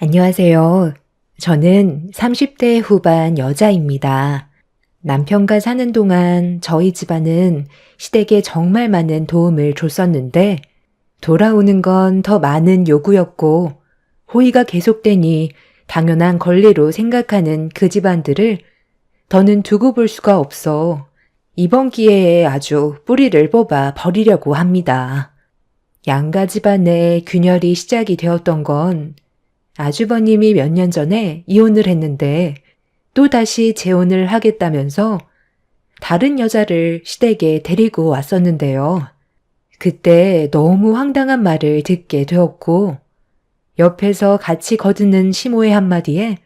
안녕하세요. 저는 30대 후반 여자입니다. 남편과 사는 동안 저희 집안은 시댁에 정말 많은 도움을 줬었는데 돌아오는 건 더 많은 요구였고 호의가 계속되니 당연한 권리로 생각하는 그 집안들을 더는 두고 볼 수가 없어 이번 기회에 아주 뿌리를 뽑아 버리려고 합니다. 양가 집안의 균열이 시작이 되었던 건 아주버님이 몇 년 전에 이혼을 했는데 또다시 재혼을 하겠다면서 다른 여자를 시댁에 데리고 왔었는데요. 그때 너무 황당한 말을 듣게 되었고 옆에서 같이 거드는 시모의 한마디에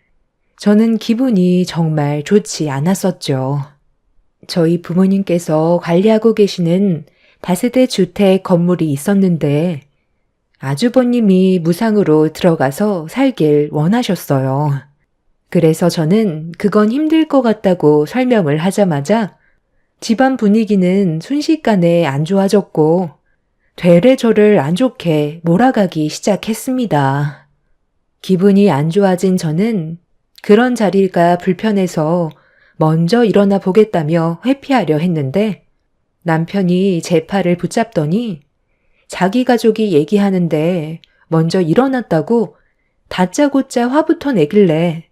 저는 기분이 정말 좋지 않았었죠. 저희 부모님께서 관리하고 계시는 다세대 주택 건물이 있었는데 아주버님이 무상으로 들어가서 살길 원하셨어요. 그래서 저는 그건 힘들 것 같다고 설명을 하자마자 집안 분위기는 순식간에 안 좋아졌고 되레 저를 안 좋게 몰아가기 시작했습니다. 기분이 안 좋아진 저는 그런 자리가 불편해서 먼저 일어나 보겠다며 회피하려 했는데 남편이 제 팔을 붙잡더니 자기 가족이 얘기하는데 먼저 일어났다고 다짜고짜 화부터 내길래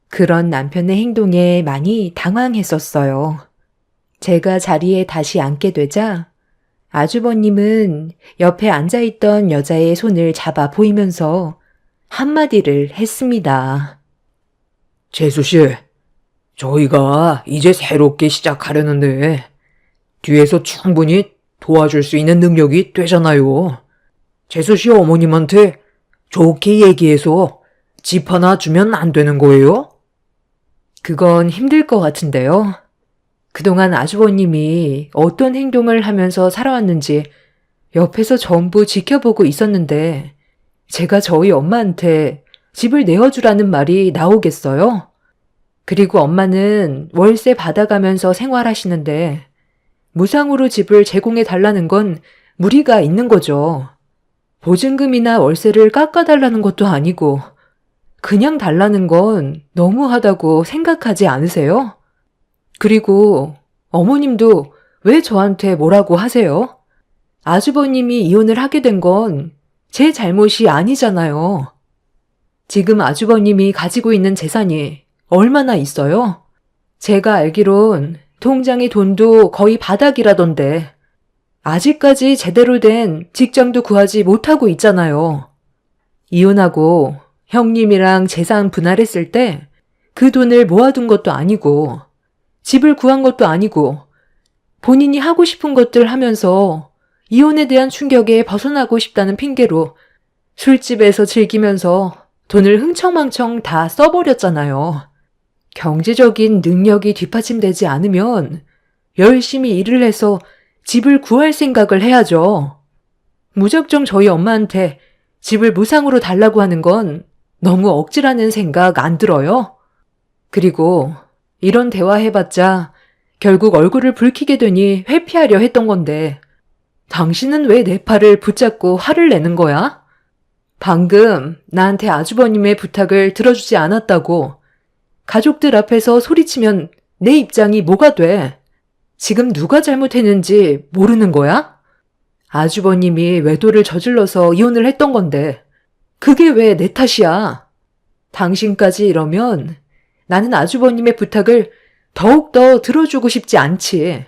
그런 남편의 행동에 많이 당황했었어요. 제가 자리에 다시 앉게 되자 아주버님은 옆에 앉아있던 여자의 손을 잡아 보이면서 한마디를 했습니다. 재수씨, 저희가 이제 새롭게 시작하려는데 뒤에서 충분히 도와줄 수 있는 능력이 되잖아요. 재수씨 어머님한테 좋게 얘기해서 집 하나 주면 안 되는 거예요? 그건 힘들 것 같은데요. 그동안 아주버님이 어떤 행동을 하면서 살아왔는지 옆에서 전부 지켜보고 있었는데 제가 저희 엄마한테 집을 내어주라는 말이 나오겠어요? 그리고 엄마는 월세 받아가면서 생활하시는데 무상으로 집을 제공해 달라는 건 무리가 있는 거죠. 보증금이나 월세를 깎아달라는 것도 아니고 그냥 달라는 건 너무하다고 생각하지 않으세요? 그리고 어머님도 왜 저한테 뭐라고 하세요? 아주버님이 이혼을 하게 된 건 제 잘못이 아니잖아요. 지금 아주버님이 가지고 있는 재산이 얼마나 있어요? 제가 알기론 통장의 돈도 거의 바닥이라던데 아직까지 제대로 된 직장도 구하지 못하고 있잖아요. 이혼하고 형님이랑 재산 분할했을 때 그 돈을 모아둔 것도 아니고 집을 구한 것도 아니고 본인이 하고 싶은 것들 하면서 이혼에 대한 충격에 벗어나고 싶다는 핑계로 술집에서 즐기면서 돈을 흥청망청 다 써버렸잖아요. 경제적인 능력이 뒷받침되지 않으면 열심히 일을 해서 집을 구할 생각을 해야죠. 무작정 저희 엄마한테 집을 무상으로 달라고 하는 건 너무 억지라는 생각 안 들어요? 그리고 이런 대화 해봤자 결국 얼굴을 붉히게 되니 회피하려 했던 건데 당신은 왜 내 팔을 붙잡고 화를 내는 거야? 방금 나한테 아주버님의 부탁을 들어주지 않았다고 가족들 앞에서 소리치면 내 입장이 뭐가 돼? 지금 누가 잘못했는지 모르는 거야? 아주버님이 외도를 저질러서 이혼을 했던 건데 그게 왜 내 탓이야? 당신까지 이러면 나는 아주버님의 부탁을 더욱더 들어주고 싶지 않지.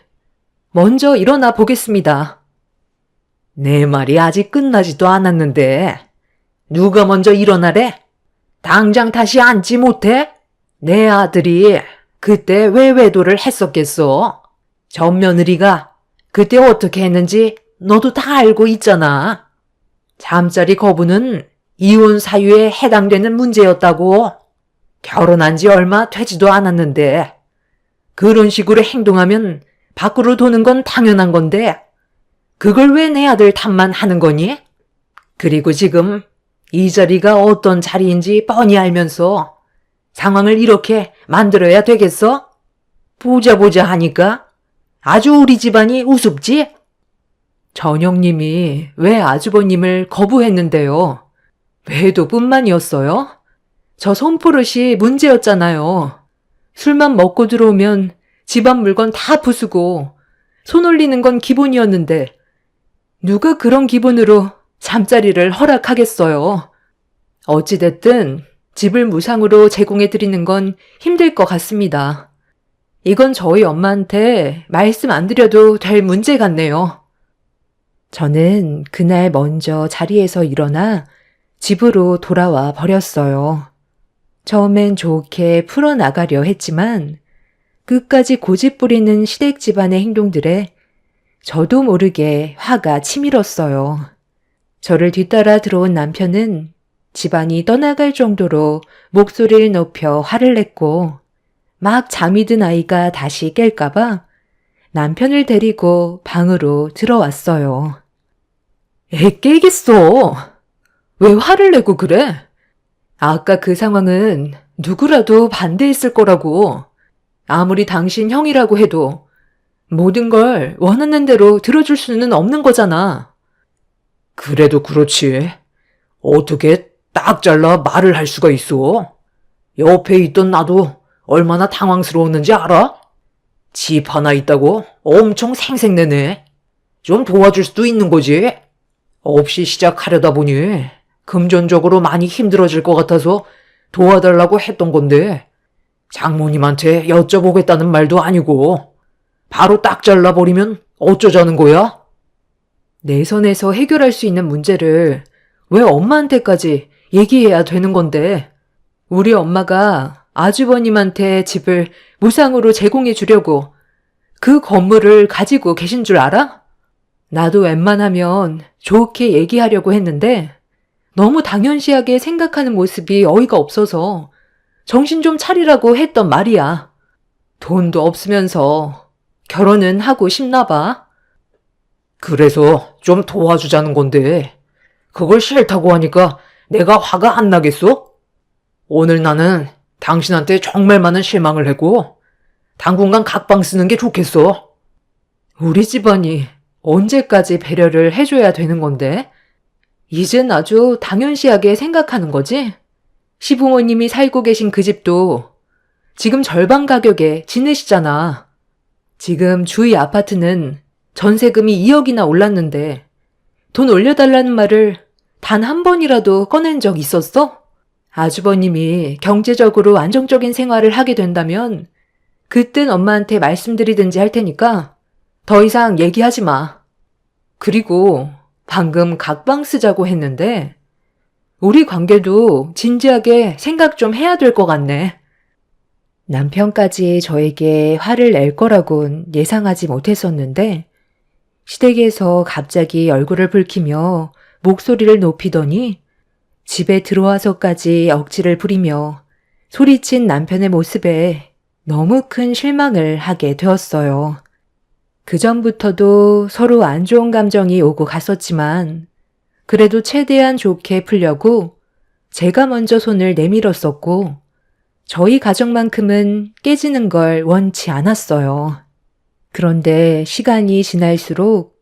먼저 일어나 보겠습니다. 내 말이 아직 끝나지도 않았는데 누가 먼저 일어나래? 당장 다시 앉지 못해? 내 아들이 그때 왜 외도를 했었겠어? 전 며느리가 그때 어떻게 했는지 너도 다 알고 있잖아. 잠자리 거부는 이혼 사유에 해당되는 문제였다고. 결혼한 지 얼마 되지도 않았는데 그런 식으로 행동하면 밖으로 도는 건 당연한 건데 그걸 왜 내 아들 탓만 하는 거니? 그리고 지금 이 자리가 어떤 자리인지 뻔히 알면서 상황을 이렇게 만들어야 되겠어? 보자 하니까 아주 우리 집안이 우습지? 전영님이 왜 아주버님을 거부했는데요? 외도뿐만이었어요? 저 손버릇이 문제였잖아요. 술만 먹고 들어오면 집안 물건 다 부수고 손 올리는 건 기본이었는데 누가 그런 기분으로 잠자리를 허락하겠어요. 어찌됐든 집을 무상으로 제공해 드리는 건 힘들 것 같습니다. 이건 저희 엄마한테 말씀 안 드려도 될 문제 같네요. 저는 그날 먼저 자리에서 일어나 집으로 돌아와 버렸어요. 처음엔 좋게 풀어나가려 했지만 끝까지 고집 부리는 시댁 집안의 행동들에 저도 모르게 화가 치밀었어요. 저를 뒤따라 들어온 남편은 집안이 떠나갈 정도로 목소리를 높여 화를 냈고 막 잠이 든 아이가 다시 깰까봐 남편을 데리고 방으로 들어왔어요. 애 깨겠어. 왜 화를 내고 그래? 아까 그 상황은 누구라도 반대했을 거라고. 아무리 당신 형이라고 해도 모든 걸 원하는 대로 들어줄 수는 없는 거잖아. 그래도 그렇지. 어떻게 딱 잘라 말을 할 수가 있어? 옆에 있던 나도 얼마나 당황스러웠는지 알아? 집 하나 있다고 엄청 생색내네. 좀 도와줄 수도 있는 거지. 없이 시작하려다 보니 금전적으로 많이 힘들어질 것 같아서 도와달라고 했던 건데 장모님한테 여쭤보겠다는 말도 아니고 바로 딱 잘라버리면 어쩌자는 거야? 내 선에서 해결할 수 있는 문제를 왜 엄마한테까지 얘기해야 되는 건데, 우리 엄마가 아주버님한테 집을 무상으로 제공해 주려고 그 건물을 가지고 계신 줄 알아? 나도 웬만하면 좋게 얘기하려고 했는데 너무 당연시하게 생각하는 모습이 어이가 없어서 정신 좀 차리라고 했던 말이야. 돈도 없으면서 결혼은 하고 싶나 봐. 그래서 좀 도와주자는 건데 그걸 싫다고 하니까 내가 화가 안 나겠어? 오늘 나는 당신한테 정말 많은 실망을 했고 당분간 각방 쓰는 게 좋겠어. 우리 집안이 언제까지 배려를 해줘야 되는 건데? 이젠 아주 당연시하게 생각하는 거지? 시부모님이 살고 계신 그 집도 지금 절반 가격에 지내시잖아. 지금 주위 아파트는 전세금이 2억이나 올랐는데 돈 올려달라는 말을 단 한 번이라도 꺼낸 적 있었어? 아주버님이 경제적으로 안정적인 생활을 하게 된다면 그땐 엄마한테 말씀드리든지 할 테니까 더 이상 얘기하지 마. 그리고 방금 각방 쓰자고 했는데 우리 관계도 진지하게 생각 좀 해야 될 것 같네. 남편까지 저에게 화를 낼 거라곤 예상하지 못했었는데 시댁에서 갑자기 얼굴을 붉히며 목소리를 높이더니 집에 들어와서까지 억지를 부리며 소리친 남편의 모습에 너무 큰 실망을 하게 되었어요. 그전부터도 서로 안 좋은 감정이 오고 갔었지만 그래도 최대한 좋게 풀려고 제가 먼저 손을 내밀었었고 저희 가정만큼은 깨지는 걸 원치 않았어요. 그런데 시간이 지날수록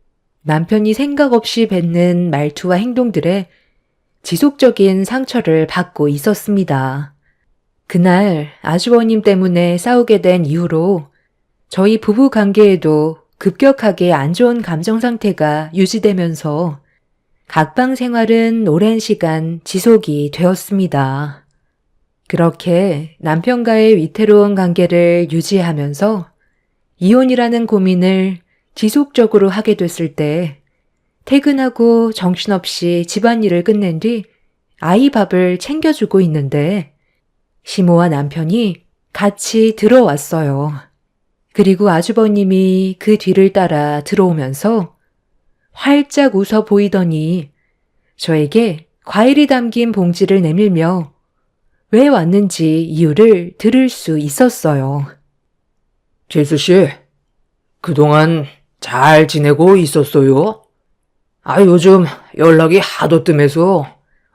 남편이 생각 없이 뱉는 말투와 행동들에 지속적인 상처를 받고 있었습니다. 그날 아주버님 때문에 싸우게 된 이후로 저희 부부 관계에도 급격하게 안 좋은 감정 상태가 유지되면서 각방 생활은 오랜 시간 지속이 되었습니다. 그렇게 남편과의 위태로운 관계를 유지하면서 이혼이라는 고민을 지속적으로 하게 됐을 때 퇴근하고 정신없이 집안일을 끝낸 뒤 아이 밥을 챙겨주고 있는데 시모와 남편이 같이 들어왔어요. 그리고 아주버님이 그 뒤를 따라 들어오면서 활짝 웃어 보이더니 저에게 과일이 담긴 봉지를 내밀며 왜 왔는지 이유를 들을 수 있었어요. 재수 씨, 그동안 잘 지내고 있었어요? 요즘 연락이 하도 뜸해서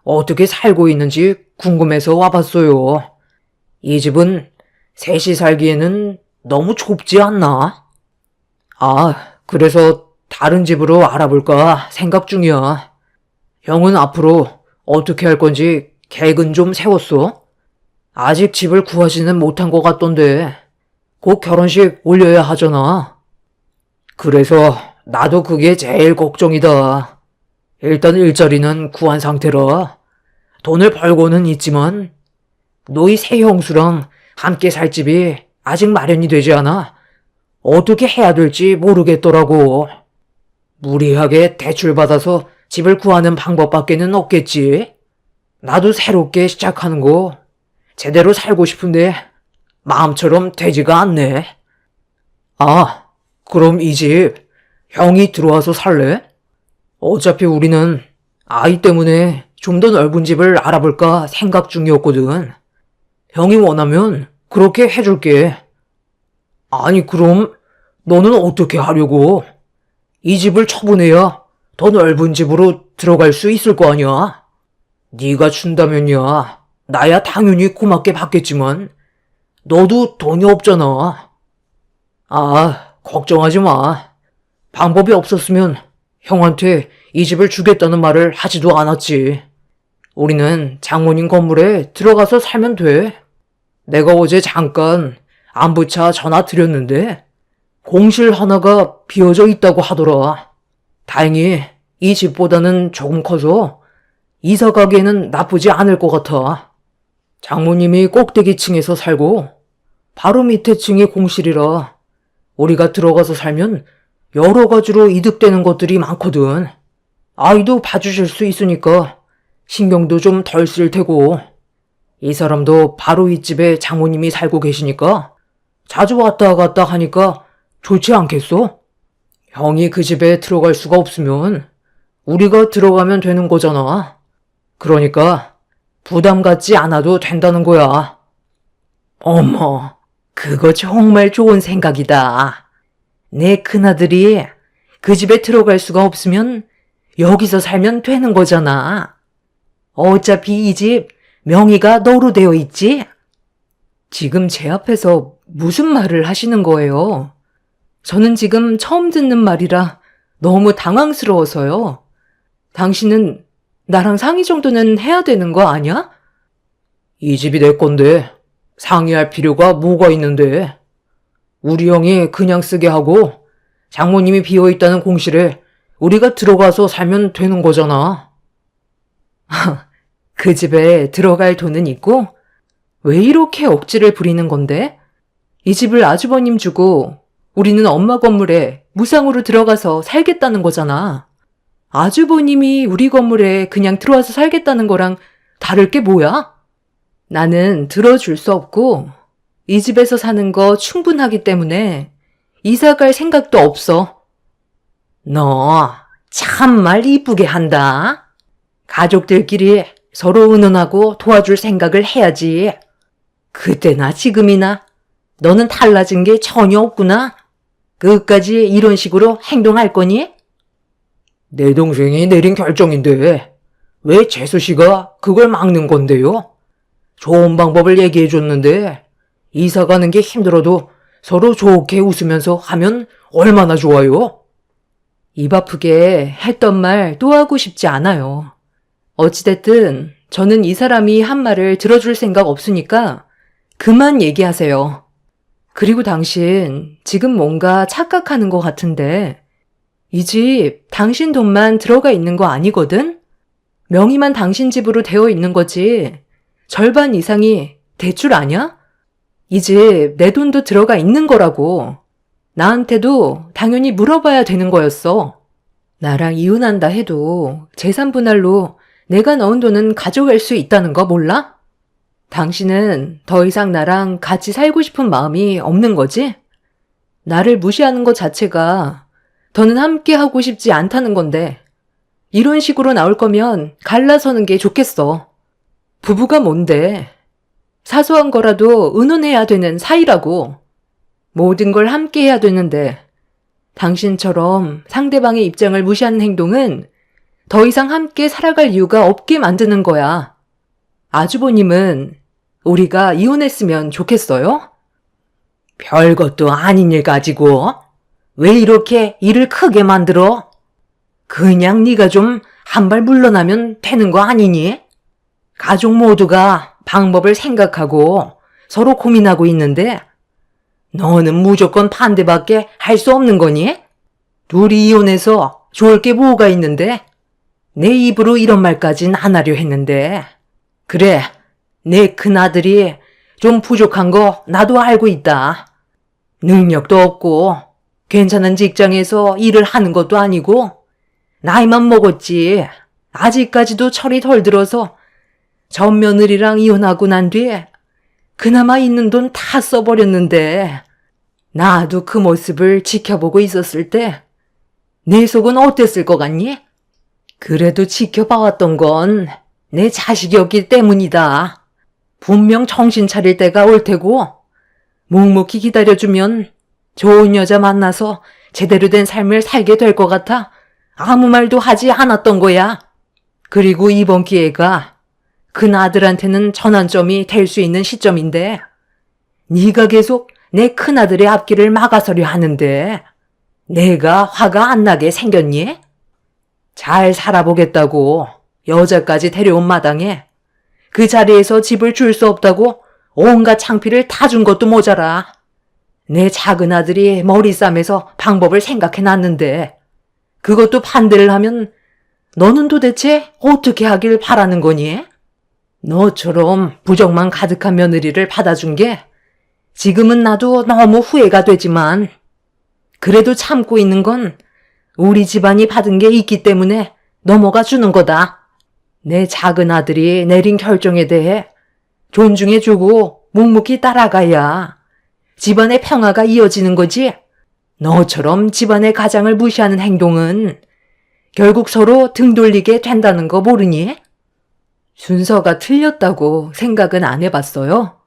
어떻게 살고 있는지 궁금해서 와봤어요. 이 집은 셋이 살기에는 너무 좁지 않나? 그래서 다른 집으로 알아볼까 생각 중이야. 형은 앞으로 어떻게 할 건지 계획은 좀 세웠어? 아직 집을 구하지는 못한 것 같던데 곧 결혼식 올려야 하잖아. 그래서 나도 그게 제일 걱정이다. 일단 일자리는 구한 상태라 돈을 벌고는 있지만 너희 새 형수랑 함께 살 집이 아직 마련이 되지 않아 어떻게 해야 될지 모르겠더라고. 무리하게 대출받아서 집을 구하는 방법밖에는 없겠지. 나도 새롭게 시작하는 거 제대로 살고 싶은데 마음처럼 되지가 않네. 아, 그럼 이 집 형이 들어와서 살래? 어차피 우리는 아이 때문에 좀 더 넓은 집을 알아볼까 생각 중이었거든. 형이 원하면 그렇게 해줄게. 아니 그럼 너는 어떻게 하려고? 이 집을 처분해야 더 넓은 집으로 들어갈 수 있을 거 아니야? 네가 준다면야 나야 당연히 고맙게 받겠지만 너도 돈이 없잖아. 아, 걱정하지 마. 방법이 없었으면 형한테 이 집을 주겠다는 말을 하지도 않았지. 우리는 장모님 건물에 들어가서 살면 돼. 내가 어제 잠깐 안부차 전화 드렸는데 공실 하나가 비어져 있다고 하더라. 다행히 이 집보다는 조금 커서 이사 가기에는 나쁘지 않을 것 같아. 장모님이 꼭대기층에서 살고 바로 밑에 층이 공실이라 우리가 들어가서 살면 여러 가지로 이득되는 것들이 많거든. 아이도 봐주실 수 있으니까 신경도 좀 덜 쓸 테고 이 사람도 바로 이 집에 장모님이 살고 계시니까 자주 왔다 갔다 하니까 좋지 않겠어? 형이 그 집에 들어갈 수가 없으면 우리가 들어가면 되는 거잖아. 그러니까 부담 갖지 않아도 된다는 거야. 어머, 그거 정말 좋은 생각이다. 내 큰아들이 그 집에 들어갈 수가 없으면 여기서 살면 되는 거잖아. 어차피 이 집 명의가 너로 되어 있지? 지금 제 앞에서 무슨 말을 하시는 거예요? 저는 지금 처음 듣는 말이라 너무 당황스러워서요. 당신은 나랑 상의 정도는 해야 되는 거 아니야? 이 집이 내 건데 상의할 필요가 뭐가 있는데. 우리 형이 그냥 쓰게 하고 장모님이 비어있다는 공실에 우리가 들어가서 살면 되는 거잖아. 그 집에 들어갈 돈은 있고 왜 이렇게 억지를 부리는 건데? 이 집을 아주버님 주고 우리는 엄마 건물에 무상으로 들어가서 살겠다는 거잖아. 아주버님이 우리 건물에 그냥 들어와서 살겠다는 거랑 다를 게 뭐야? 나는 들어줄 수 없고 이 집에서 사는 거 충분하기 때문에 이사 갈 생각도 없어. 너 참말 이쁘게 한다. 가족들끼리 서로 의논하고 도와줄 생각을 해야지. 그때나 지금이나 너는 달라진 게 전혀 없구나. 끝까지 이런 식으로 행동할 거니? 내 동생이 내린 결정인데 왜 재수 씨가 그걸 막는 건데요? 좋은 방법을 얘기해 줬는데 이사 가는 게 힘들어도 서로 좋게 웃으면서 하면 얼마나 좋아요? 입 아프게 했던 말 또 하고 싶지 않아요. 어찌됐든 저는 이 사람이 한 말을 들어줄 생각 없으니까 그만 얘기하세요. 그리고 당신 지금 뭔가 착각하는 것 같은데 이 집 당신 돈만 들어가 있는 거 아니거든? 명의만 당신 집으로 되어 있는 거지. 절반 이상이 대출 아냐? 이 집 내 돈도 들어가 있는 거라고. 나한테도 당연히 물어봐야 되는 거였어. 나랑 이혼한다 해도 재산 분할로 내가 넣은 돈은 가져갈 수 있다는 거 몰라? 당신은 더 이상 나랑 같이 살고 싶은 마음이 없는 거지? 나를 무시하는 것 자체가 더는 함께 하고 싶지 않다는 건데 이런 식으로 나올 거면 갈라서는 게 좋겠어. 부부가 뭔데? 사소한 거라도 의논해야 되는 사이라고. 모든 걸 함께 해야 되는데 당신처럼 상대방의 입장을 무시하는 행동은 더 이상 함께 살아갈 이유가 없게 만드는 거야. 아주버님은 우리가 이혼했으면 좋겠어요? 별것도 아닌 일 가지고 왜 이렇게 일을 크게 만들어? 그냥 네가 좀 한 발 물러나면 되는 거 아니니? 가족 모두가 방법을 생각하고 서로 고민하고 있는데 너는 무조건 반대밖에 할 수 없는 거니? 둘이 이혼해서 좋을 게 뭐가 있는데? 내 입으로 이런 말까진 안 하려 했는데. 그래, 내 큰아들이 좀 부족한 거 나도 알고 있다. 능력도 없고 괜찮은 직장에서 일을 하는 것도 아니고 나이만 먹었지. 아직까지도 철이 덜 들어서 전 며느리랑 이혼하고 난 뒤에 그나마 있는 돈 다 써버렸는데 나도 그 모습을 지켜보고 있었을 때 내 속은 어땠을 것 같니? 그래도 지켜봐왔던 건 내 자식이었기 때문이다. 분명 정신 차릴 때가 올 테고 묵묵히 기다려주면 좋은 여자 만나서 제대로 된 삶을 살게 될 것 같아 아무 말도 하지 않았던 거야. 그리고 이번 기회가 큰아들한테는 전환점이 될 수 있는 시점인데 네가 계속 내 큰아들의 앞길을 막아서려 하는데 내가 화가 안 나게 생겼니? 잘 살아보겠다고 여자까지 데려온 마당에 그 자리에서 집을 줄 수 없다고 온갖 창피를 다 준 것도 모자라. 내 작은 아들이 머리 싸매서 방법을 생각해놨는데 그것도 반대를 하면 너는 도대체 어떻게 하길 바라는 거니? 너처럼 부정만 가득한 며느리를 받아준 게 지금은 나도 너무 후회가 되지만 그래도 참고 있는 건 우리 집안이 받은 게 있기 때문에 넘어가 주는 거다. 내 작은 아들이 내린 결정에 대해 존중해주고 묵묵히 따라가야 집안의 평화가 이어지는 거지. 너처럼 집안의 가장을 무시하는 행동은 결국 서로 등 돌리게 된다는 거 모르니? 순서가 틀렸다고 생각은 안 해봤어요.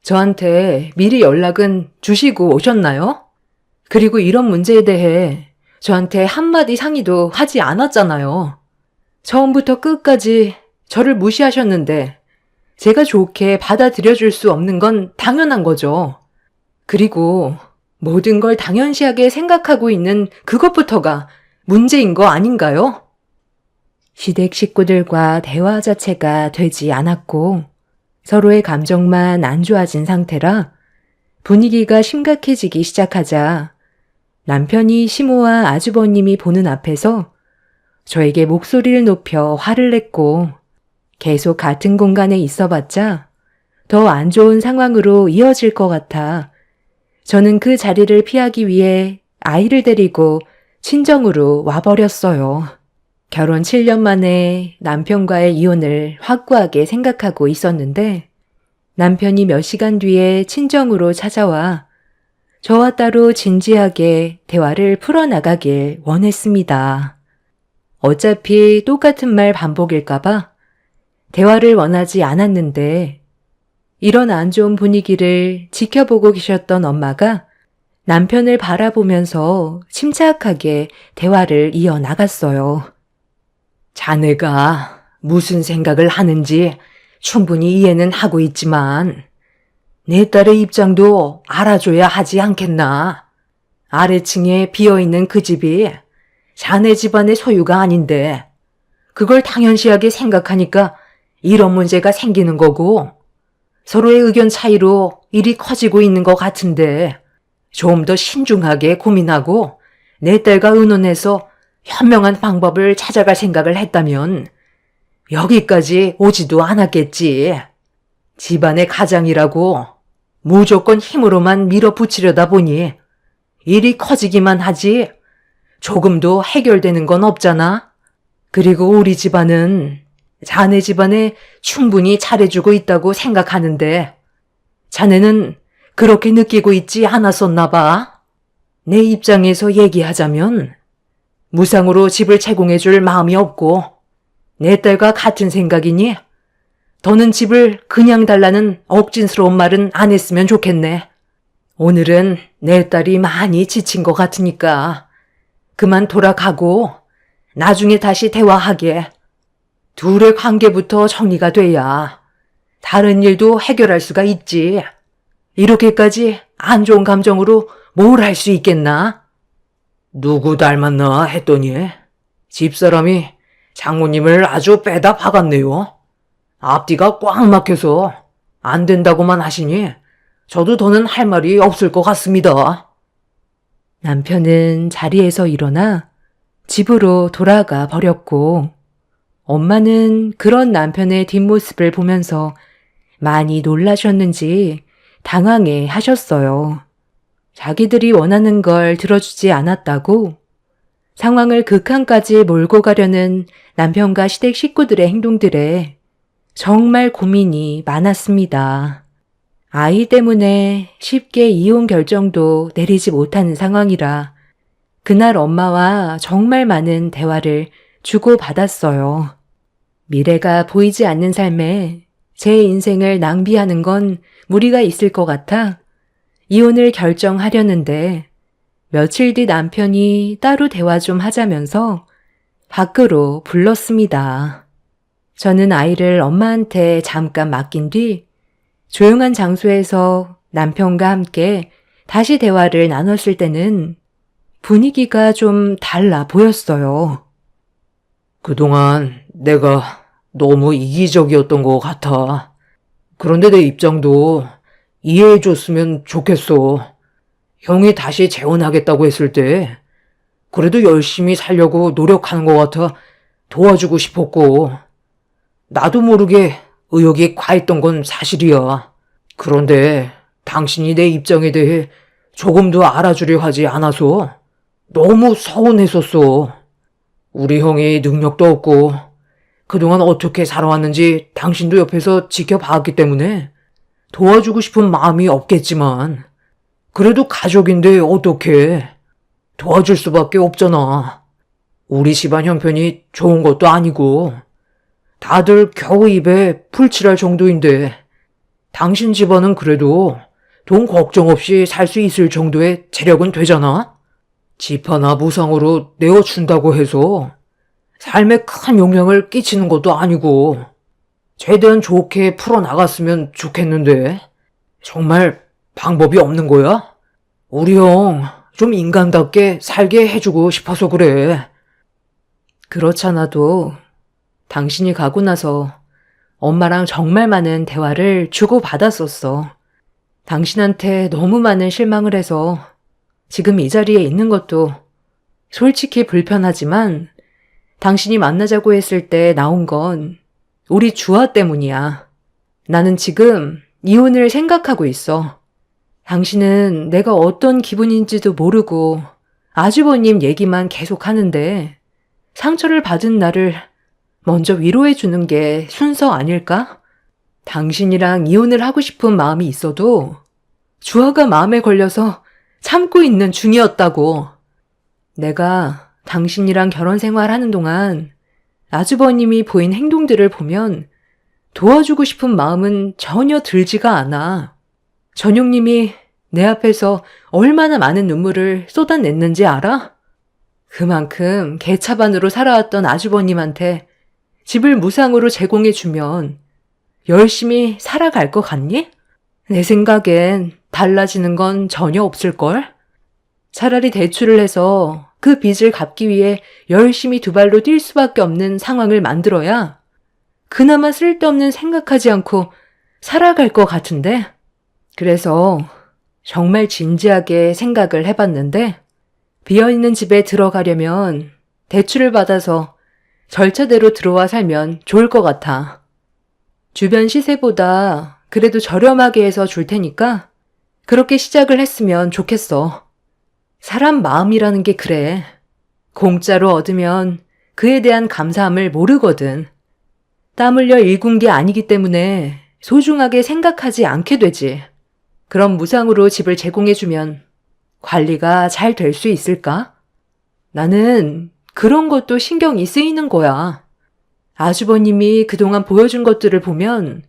저한테 미리 연락은 주시고 오셨나요? 그리고 이런 문제에 대해 저한테 한마디 상의도 하지 않았잖아요. 처음부터 끝까지 저를 무시하셨는데 제가 좋게 받아들여줄 수 없는 건 당연한 거죠. 그리고 모든 걸 당연시하게 생각하고 있는 그것부터가 문제인 거 아닌가요? 시댁 식구들과 대화 자체가 되지 않았고 서로의 감정만 안 좋아진 상태라 분위기가 심각해지기 시작하자 남편이 시모와 아주버님이 보는 앞에서 저에게 목소리를 높여 화를 냈고 계속 같은 공간에 있어봤자 더 안 좋은 상황으로 이어질 것 같아 저는 그 자리를 피하기 위해 아이를 데리고 친정으로 와버렸어요. 결혼 7년 만에 남편과의 이혼을 확고하게 생각하고 있었는데 남편이 몇 시간 뒤에 친정으로 찾아와 저와 따로 진지하게 대화를 풀어나가길 원했습니다. 어차피 똑같은 말 반복일까봐 대화를 원하지 않았는데 이런 안 좋은 분위기를 지켜보고 계셨던 엄마가 남편을 바라보면서 침착하게 대화를 이어나갔어요. 자네가 무슨 생각을 하는지 충분히 이해는 하고 있지만 내 딸의 입장도 알아줘야 하지 않겠나. 아래층에 비어있는 그 집이 자네 집안의 소유가 아닌데 그걸 당연시하게 생각하니까 이런 문제가 생기는 거고 서로의 의견 차이로 일이 커지고 있는 것 같은데 좀 더 신중하게 고민하고 내 딸과 의논해서 현명한 방법을 찾아갈 생각을 했다면 여기까지 오지도 않았겠지. 집안의 가장이라고 무조건 힘으로만 밀어붙이려다 보니 일이 커지기만 하지 조금도 해결되는 건 없잖아. 그리고 우리 집안은 자네 집안에 충분히 잘해주고 있다고 생각하는데 자네는 그렇게 느끼고 있지 않았었나 봐. 내 입장에서 얘기하자면 무상으로 집을 제공해줄 마음이 없고 내 딸과 같은 생각이니 더는 집을 그냥 달라는 억진스러운 말은 안 했으면 좋겠네. 오늘은 내 딸이 많이 지친 것 같으니까 그만 돌아가고 나중에 다시 대화하게. 둘의 관계부터 정리가 돼야 다른 일도 해결할 수가 있지. 이렇게까지 안 좋은 감정으로 뭘 할 수 있겠나? 누구 닮았나 했더니 집사람이 장모님을 아주 빼다 박았네요. 앞뒤가 꽉 막혀서 안 된다고만 하시니 저도 더는 할 말이 없을 것 같습니다. 남편은 자리에서 일어나 집으로 돌아가 버렸고, 엄마는 그런 남편의 뒷모습을 보면서 많이 놀라셨는지 당황해 하셨어요. 자기들이 원하는 걸 들어주지 않았다고 상황을 극한까지 몰고 가려는 남편과 시댁 식구들의 행동들에 정말 고민이 많았습니다. 아이 때문에 쉽게 이혼 결정도 내리지 못하는 상황이라 그날 엄마와 정말 많은 대화를 주고받았어요. 미래가 보이지 않는 삶에 제 인생을 낭비하는 건 무리가 있을 것 같아 이혼을 결정하려는데 며칠 뒤 남편이 따로 대화 좀 하자면서 밖으로 불렀습니다. 저는 아이를 엄마한테 잠깐 맡긴 뒤 조용한 장소에서 남편과 함께 다시 대화를 나눴을 때는 분위기가 좀 달라 보였어요. 그동안 내가 너무 이기적이었던 것 같아. 그런데 내 입장도 이해해줬으면 좋겠어. 형이 다시 재혼하겠다고 했을 때 그래도 열심히 살려고 노력하는 것 같아 도와주고 싶었고, 나도 모르게 의욕이 과했던 건 사실이야. 그런데 당신이 내 입장에 대해 조금도 알아주려 하지 않아서 너무 서운했었어. 우리 형이 능력도 없고 그동안 어떻게 살아왔는지 당신도 옆에서 지켜봤기 때문에 도와주고 싶은 마음이 없겠지만, 그래도 가족인데 어떡해. 도와줄 수밖에 없잖아. 우리 집안 형편이 좋은 것도 아니고 다들 겨우 입에 풀칠할 정도인데 당신 집안은 그래도 돈 걱정 없이 살 수 있을 정도의 재력은 되잖아? 집 하나 무상으로 내어준다고 해서 삶에 큰 영향을 끼치는 것도 아니고 최대한 좋게 풀어나갔으면 좋겠는데 정말 방법이 없는 거야? 우리 형 좀 인간답게 살게 해주고 싶어서 그래. 그렇잖아도 당신이 가고 나서 엄마랑 정말 많은 대화를 주고받았었어. 당신한테 너무 많은 실망을 해서 지금 이 자리에 있는 것도 솔직히 불편하지만 당신이 만나자고 했을 때 나온 건 우리 주아 때문이야. 나는 지금 이혼을 생각하고 있어. 당신은 내가 어떤 기분인지도 모르고 아주버님 얘기만 계속 하는데 상처를 받은 나를 먼저 위로해 주는 게 순서 아닐까? 당신이랑 이혼을 하고 싶은 마음이 있어도 주아가 마음에 걸려서 참고 있는 중이었다고. 내가 당신이랑 결혼 생활하는 동안 아주버님이 보인 행동들을 보면 도와주고 싶은 마음은 전혀 들지가 않아. 전용님이 내 앞에서 얼마나 많은 눈물을 쏟아냈는지 알아? 그만큼 개차반으로 살아왔던 아주버님한테 집을 무상으로 제공해주면 열심히 살아갈 것 같니? 내 생각엔 달라지는 건 전혀 없을걸? 차라리 대출을 해서 그 빚을 갚기 위해 열심히 두 발로 뛸 수밖에 없는 상황을 만들어야 그나마 쓸데없는 생각하지 않고 살아갈 것 같은데? 그래서 정말 진지하게 생각을 해봤는데 비어있는 집에 들어가려면 대출을 받아서 절차대로 들어와 살면 좋을 것 같아. 주변 시세보다 그래도 저렴하게 해서 줄 테니까 그렇게 시작을 했으면 좋겠어. 사람 마음이라는 게 그래. 공짜로 얻으면 그에 대한 감사함을 모르거든. 땀 흘려 일군 게 아니기 때문에 소중하게 생각하지 않게 되지. 그럼 무상으로 집을 제공해주면 관리가 잘 될 수 있을까? 나는 그런 것도 신경이 쓰이는 거야. 아주버님이 그동안 보여준 것들을 보면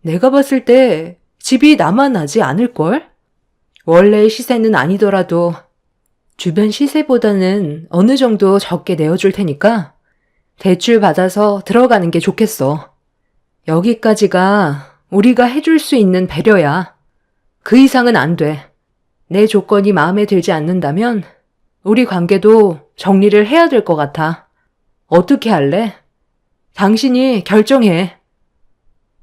내가 봤을 때 집이 남아나지 않을걸? 원래의 시세는 아니더라도 주변 시세보다는 어느 정도 적게 내어줄 테니까 대출 받아서 들어가는 게 좋겠어. 여기까지가 우리가 해줄 수 있는 배려야. 그 이상은 안 돼. 내 조건이 마음에 들지 않는다면 우리 관계도 정리를 해야 될 것 같아. 어떻게 할래? 당신이 결정해.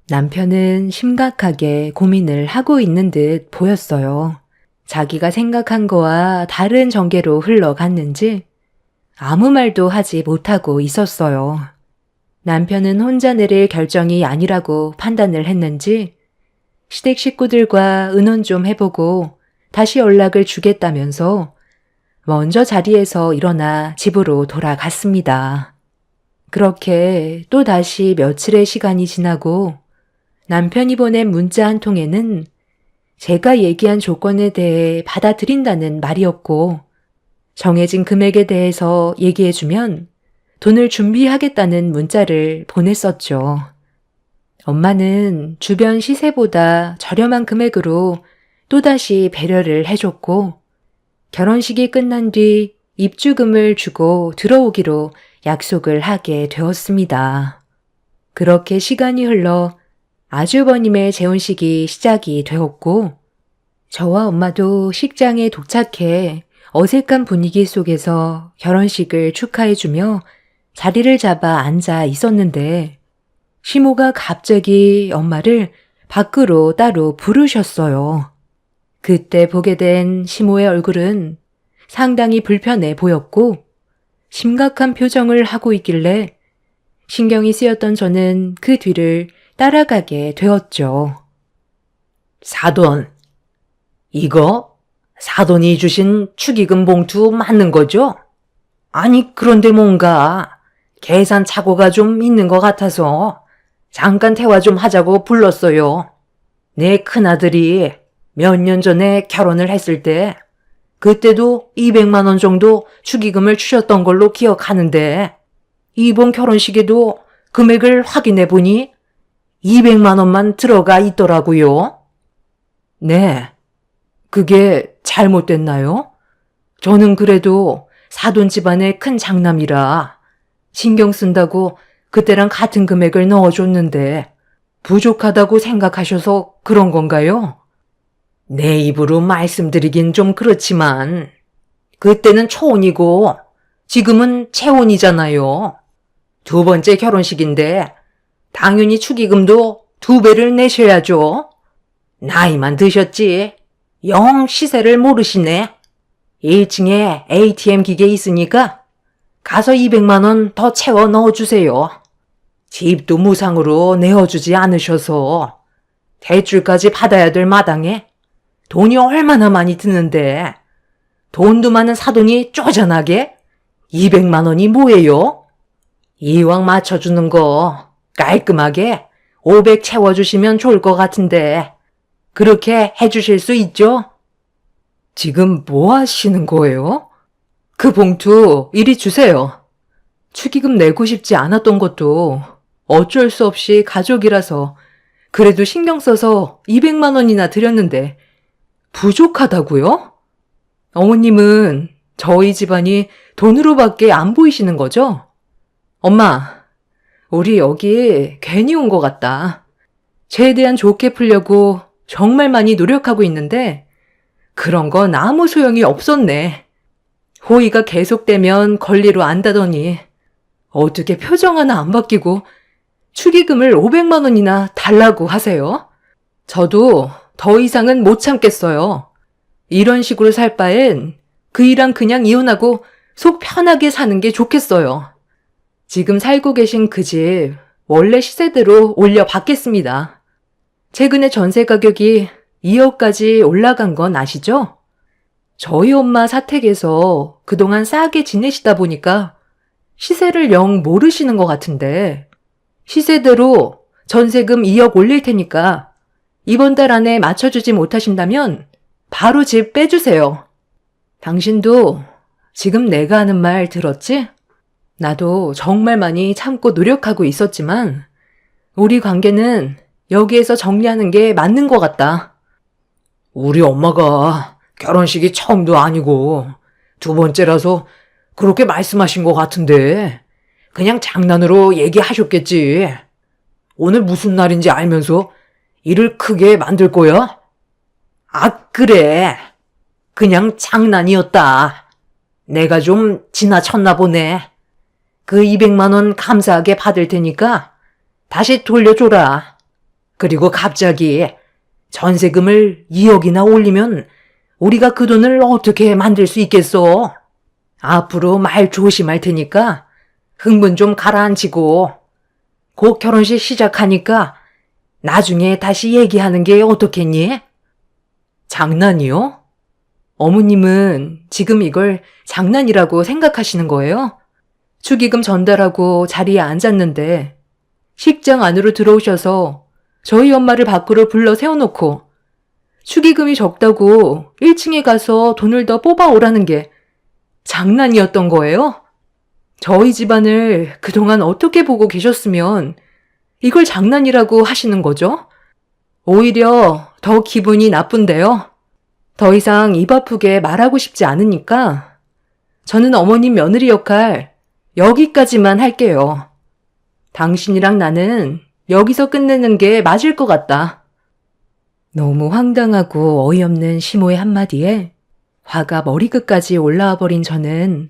남편은 심각하게 고민을 하고 있는 듯 보였어요. 자기가 생각한 거와 다른 전개로 흘러갔는지 아무 말도 하지 못하고 있었어요. 남편은 혼자 내릴 결정이 아니라고 판단을 했는지 시댁 식구들과 의논 좀 해보고 다시 연락을 주겠다면서 먼저 자리에서 일어나 집으로 돌아갔습니다. 그렇게 또 다시 며칠의 시간이 지나고 남편이 보낸 문자 한 통에는 제가 얘기한 조건에 대해 받아들인다는 말이었고 정해진 금액에 대해서 얘기해주면 돈을 준비하겠다는 문자를 보냈었죠. 엄마는 주변 시세보다 저렴한 금액으로 또다시 배려를 해줬고 결혼식이 끝난 뒤 입주금을 주고 들어오기로 약속을 하게 되었습니다. 그렇게 시간이 흘러 아주버님의 재혼식이 시작이 되었고 저와 엄마도 식장에 도착해 어색한 분위기 속에서 결혼식을 축하해주며 자리를 잡아 앉아 있었는데 시모가 갑자기 엄마를 밖으로 따로 부르셨어요. 그때 보게 된 시모의 얼굴은 상당히 불편해 보였고 심각한 표정을 하고 있길래 신경이 쓰였던 저는 그 뒤를 따라가게 되었죠. 사돈, 이거 사돈이 주신 축의금 봉투 맞는 거죠? 아니, 그런데 뭔가 계산 착오가 좀 있는 것 같아서 잠깐 대화 좀 하자고 불렀어요. 내 큰아들이 몇 년 전에 결혼을 했을 때 그때도 200만 원 정도 축의금을 주셨던 걸로 기억하는데 이번 결혼식에도 금액을 확인해 보니 200만 원만 들어가 있더라고요. 네, 그게 잘못됐나요? 저는 그래도 사돈 집안의 큰 장남이라 신경 쓴다고 그때랑 같은 금액을 넣어줬는데 부족하다고 생각하셔서 그런 건가요? 내 입으로 말씀드리긴 좀 그렇지만 그때는 초혼이고 지금은 채혼이잖아요. 두 번째 결혼식인데 당연히 축의금도 2배를 내셔야죠. 나이만 드셨지 영 시세를 모르시네. 1층에 ATM 기계 있으니까 가서 200만 원 더 채워 넣어주세요. 집도 무상으로 내어주지 않으셔서 대출까지 받아야 될 마당에 돈이 얼마나 많이 드는데 돈도 많은 사돈이 쪼잔하게 200만 원이 뭐예요? 이왕 맞춰주는 거 깔끔하게 500 채워주시면 좋을 것 같은데 그렇게 해주실 수 있죠? 지금 뭐 하시는 거예요? 그 봉투 이리 주세요. 축의금 내고 싶지 않았던 것도 어쩔 수 없이 가족이라서 그래도 신경 써서 200만 원이나 드렸는데 부족하다고요? 어머님은 저희 집안이 돈으로밖에 안 보이시는 거죠? 엄마, 우리 여기 괜히 온 것 같다. 최대한 좋게 풀려고 정말 많이 노력하고 있는데 그런 건 아무 소용이 없었네. 호의가 계속되면 권리로 안다더니 어떻게 표정 하나 안 바뀌고 축의금을 500만 원이나 달라고 하세요? 저도 더 이상은 못 참겠어요. 이런 식으로 살 바엔 그이랑 그냥 이혼하고 속 편하게 사는 게 좋겠어요. 지금 살고 계신 그 집 원래 시세대로 올려받겠습니다. 최근에 전세 가격이 2억까지 올라간 건 아시죠? 저희 엄마 사택에서 그동안 싸게 지내시다 보니까 시세를 영 모르시는 것 같은데 시세대로 전세금 2억 올릴 테니까 이번 달 안에 맞춰주지 못하신다면 바로 집 빼주세요. 당신도 지금 내가 하는 말 들었지? 나도 정말 많이 참고 노력하고 있었지만 우리 관계는 여기에서 정리하는 게 맞는 것 같다. 우리 엄마가 결혼식이 처음도 아니고 2번째라서 그렇게 말씀하신 것 같은데 그냥 장난으로 얘기하셨겠지. 오늘 무슨 날인지 알면서 일을 크게 만들 거야? 아, 그래. 그냥 장난이었다. 내가 좀 지나쳤나 보네. 그 200만 원 감사하게 받을 테니까 다시 돌려줘라. 그리고 갑자기 전세금을 2억이나 올리면 우리가 그 돈을 어떻게 만들 수 있겠어? 앞으로 말 조심할 테니까 흥분 좀 가라앉히고 곧 결혼식 시작하니까 나중에 다시 얘기하는 게 어떻겠니? 장난이요? 어머님은 지금 이걸 장난이라고 생각하시는 거예요? 축의금 전달하고 자리에 앉았는데 식장 안으로 들어오셔서 저희 엄마를 밖으로 불러 세워놓고 축의금이 적다고 1층에 가서 돈을 더 뽑아오라는 게 장난이었던 거예요? 저희 집안을 그동안 어떻게 보고 계셨으면 이걸 장난이라고 하시는 거죠? 오히려 더 기분이 나쁜데요. 더 이상 입 아프게 말하고 싶지 않으니까 저는 어머님 며느리 역할 여기까지만 할게요. 당신이랑 나는 여기서 끝내는 게 맞을 것 같다. 너무 황당하고 어이없는 시모의 한마디에 화가 머리끝까지 올라와 버린 저는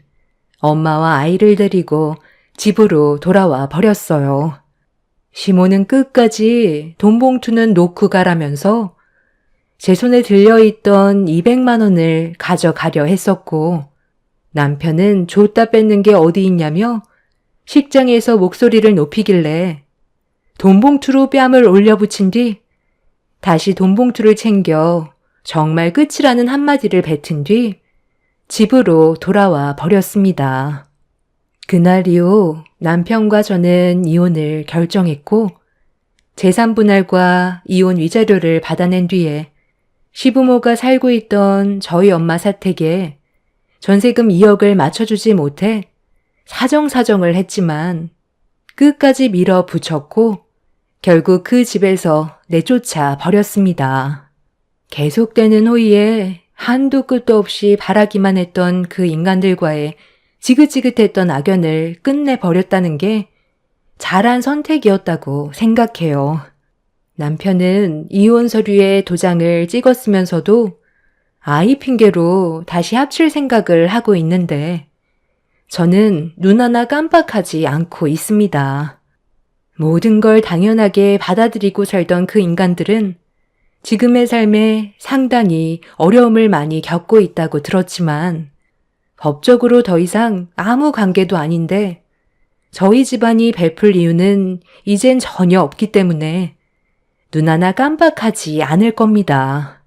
엄마와 아이를 데리고 집으로 돌아와 버렸어요. 시모는 끝까지 돈 봉투는 놓고 가라면서 제 손에 들려있던 200만 원을 가져가려 했었고 남편은 줬다 뺏는 게 어디 있냐며 식장에서 목소리를 높이길래 돈 봉투로 뺨을 올려붙인 뒤 다시 돈 봉투를 챙겨 정말 끝이라는 한마디를 뱉은 뒤 집으로 돌아와 버렸습니다. 그날 이후 남편과 저는 이혼을 결정했고 재산 분할과 이혼 위자료를 받아낸 뒤에 시부모가 살고 있던 저희 엄마 사택에 전세금 2억을 맞춰주지 못해 사정사정을 했지만 끝까지 밀어붙였고 결국 그 집에서 내쫓아 버렸습니다. 계속되는 호의에 한도 끝도 없이 바라기만 했던 그 인간들과의 지긋지긋했던 악연을 끝내버렸다는 게 잘한 선택이었다고 생각해요. 남편은 이혼 서류에 도장을 찍었으면서도 아이 핑계로 다시 합칠 생각을 하고 있는데 저는 눈 하나 깜빡하지 않고 있습니다. 모든 걸 당연하게 받아들이고 살던 그 인간들은 지금의 삶에 상당히 어려움을 많이 겪고 있다고 들었지만 법적으로 더 이상 아무 관계도 아닌데 저희 집안이 베풀 이유는 이젠 전혀 없기 때문에 눈 하나 깜빡하지 않을 겁니다.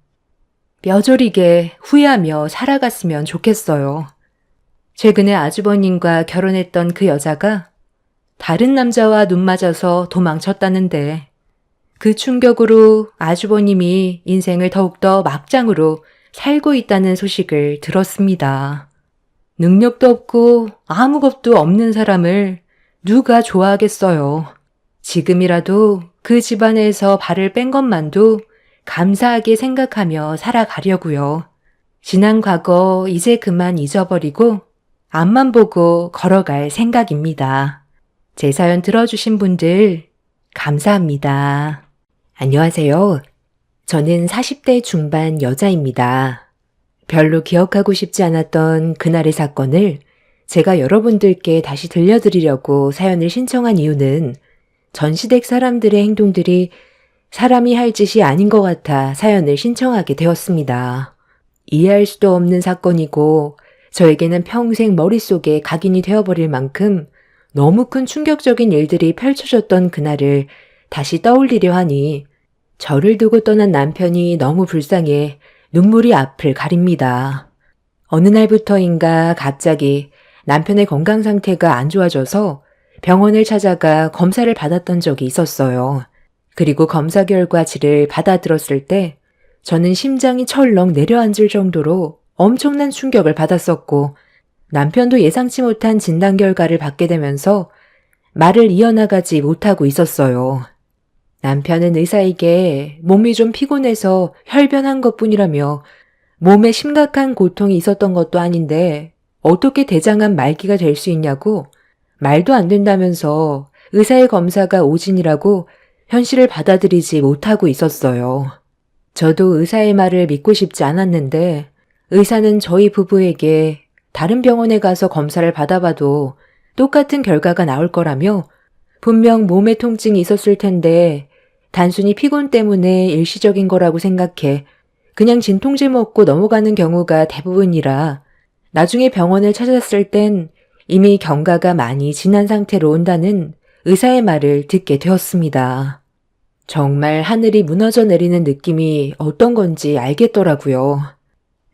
뼈저리게 후회하며 살아갔으면 좋겠어요. 최근에 아주버님과 결혼했던 그 여자가 다른 남자와 눈 맞아서 도망쳤다는데 그 충격으로 아주버님이 인생을 더욱더 막장으로 살고 있다는 소식을 들었습니다. 능력도 없고 아무것도 없는 사람을 누가 좋아하겠어요. 지금이라도 그 집안에서 발을 뺀 것만도 감사하게 생각하며 살아가려고요. 지난 과거 이제 그만 잊어버리고 앞만 보고 걸어갈 생각입니다. 제 사연 들어주신 분들 감사합니다. 안녕하세요. 저는 40대 중반 여자입니다. 별로 기억하고 싶지 않았던 그날의 사건을 제가 여러분들께 다시 들려드리려고 사연을 신청한 이유는 전시댁 사람들의 행동들이 사람이 할 짓이 아닌 것 같아 사연을 신청하게 되었습니다. 이해할 수도 없는 사건이고 저에게는 평생 머릿속에 각인이 되어버릴 만큼 너무 큰 충격적인 일들이 펼쳐졌던 그날을 다시 떠올리려 하니 저를 두고 떠난 남편이 너무 불쌍해 눈물이 앞을 가립니다. 어느 날부터인가 갑자기 남편의 건강 상태가 안 좋아져서 병원을 찾아가 검사를 받았던 적이 있었어요. 그리고 검사 결과지를 받아들었을 때 저는 심장이 철렁 내려앉을 정도로 엄청난 충격을 받았었고 남편도 예상치 못한 진단 결과를 받게 되면서 말을 이어나가지 못하고 있었어요. 남편은 의사에게 몸이 좀 피곤해서 혈변한 것뿐이라며 몸에 심각한 고통이 있었던 것도 아닌데 어떻게 대장암 말기가 될 수 있냐고 말도 안 된다면서 의사의 검사가 오진이라고 현실을 받아들이지 못하고 있었어요. 저도 의사의 말을 믿고 싶지 않았는데 의사는 저희 부부에게 다른 병원에 가서 검사를 받아봐도 똑같은 결과가 나올 거라며 분명 몸에 통증이 있었을 텐데 단순히 피곤 때문에 일시적인 거라고 생각해 그냥 진통제 먹고 넘어가는 경우가 대부분이라 나중에 병원을 찾았을 땐 이미 경과가 많이 지난 상태로 온다는 의사의 말을 듣게 되었습니다. 정말 하늘이 무너져 내리는 느낌이 어떤 건지 알겠더라고요.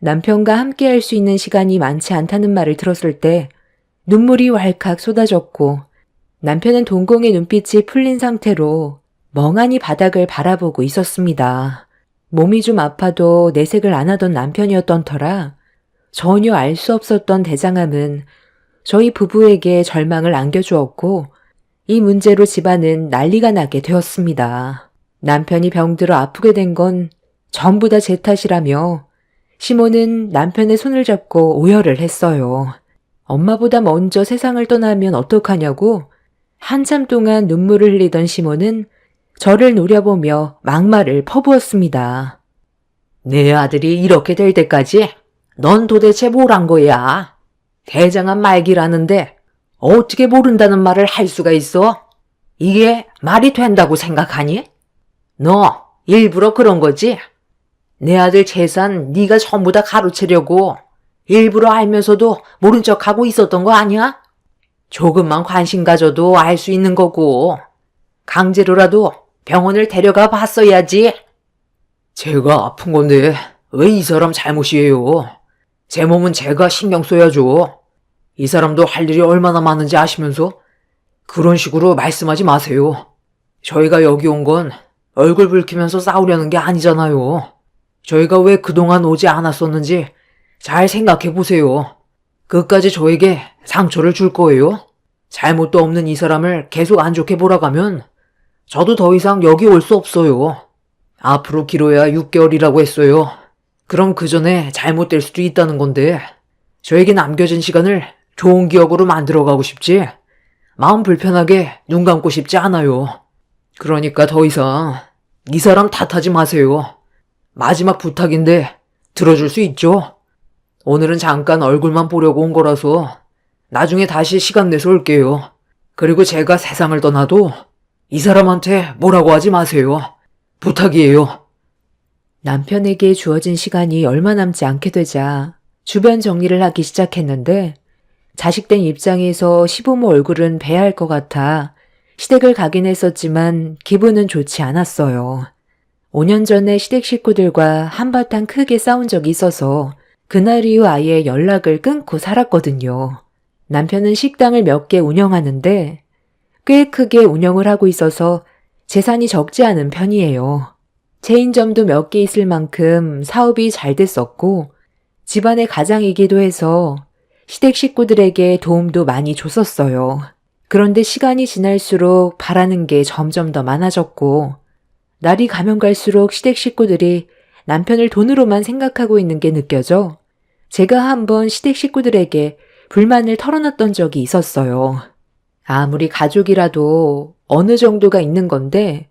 남편과 함께 할 수 있는 시간이 많지 않다는 말을 들었을 때 눈물이 왈칵 쏟아졌고 남편은 동공의 눈빛이 풀린 상태로 멍하니 바닥을 바라보고 있었습니다. 몸이 좀 아파도 내색을 안 하던 남편이었던 터라 전혀 알 수 없었던 대장암은 저희 부부에게 절망을 안겨주었고 이 문제로 집안은 난리가 나게 되었습니다. 남편이 병들어 아프게 된 건 전부 다 제 탓이라며 시모는 남편의 손을 잡고 오열을 했어요. 엄마보다 먼저 세상을 떠나면 어떡하냐고 한참 동안 눈물을 흘리던 시모는 저를 노려보며 막말을 퍼부었습니다. 내 아들이 이렇게 될 때까지 넌 도대체 뭘 한 거야? 대장암 말기라는데 어떻게 모른다는 말을 할 수가 있어? 이게 말이 된다고 생각하니? 너 일부러 그런 거지? 내 아들 재산 네가 전부 다 가로채려고 일부러 알면서도 모른 척하고 있었던 거 아니야? 조금만 관심 가져도 알 수 있는 거고 강제로라도 병원을 데려가 봤어야지. 제가 아픈 건데 왜 이 사람 잘못이에요? 제 몸은 제가 신경 써야죠. 이 사람도 할 일이 얼마나 많은지 아시면서 그런 식으로 말씀하지 마세요. 저희가 여기 온 건 얼굴 붉히면서 싸우려는 게 아니잖아요. 저희가 왜 그동안 오지 않았었는지 잘 생각해 보세요. 끝까지 저에게 상처를 줄 거예요? 잘못도 없는 이 사람을 계속 안 좋게 몰아가면 저도 더 이상 여기 올 수 없어요. 앞으로 길어야 6개월이라고 했어요. 그럼 그 전에 잘못될 수도 있다는 건데 저에게 남겨진 시간을 좋은 기억으로 만들어가고 싶지 마음 불편하게 눈 감고 싶지 않아요. 그러니까 더 이상 이 사람 탓하지 마세요. 마지막 부탁인데 들어줄 수 있죠? 오늘은 잠깐 얼굴만 보려고 온 거라서 나중에 다시 시간 내서 올게요. 그리고 제가 세상을 떠나도 이 사람한테 뭐라고 하지 마세요. 부탁이에요. 남편에게 주어진 시간이 얼마 남지 않게 되자 주변 정리를 하기 시작했는데 자식된 입장에서 시부모 얼굴은 배야 할 것 같아 시댁을 가긴 했었지만 기분은 좋지 않았어요. 5년 전에 시댁 식구들과 한바탕 크게 싸운 적이 있어서 그날 이후 아예 연락을 끊고 살았거든요. 남편은 식당을 몇 개 운영하는데 꽤 크게 운영을 하고 있어서 재산이 적지 않은 편이에요. 체인점도 몇 개 있을 만큼 사업이 잘 됐었고 집안의 가장이기도 해서 시댁 식구들에게 도움도 많이 줬었어요. 그런데 시간이 지날수록 바라는 게 점점 더 많아졌고 날이 가면 갈수록 시댁 식구들이 남편을 돈으로만 생각하고 있는 게 느껴져 제가 한번 시댁 식구들에게 불만을 털어놨던 적이 있었어요. 아무리 가족이라도 어느 정도가 있는 건데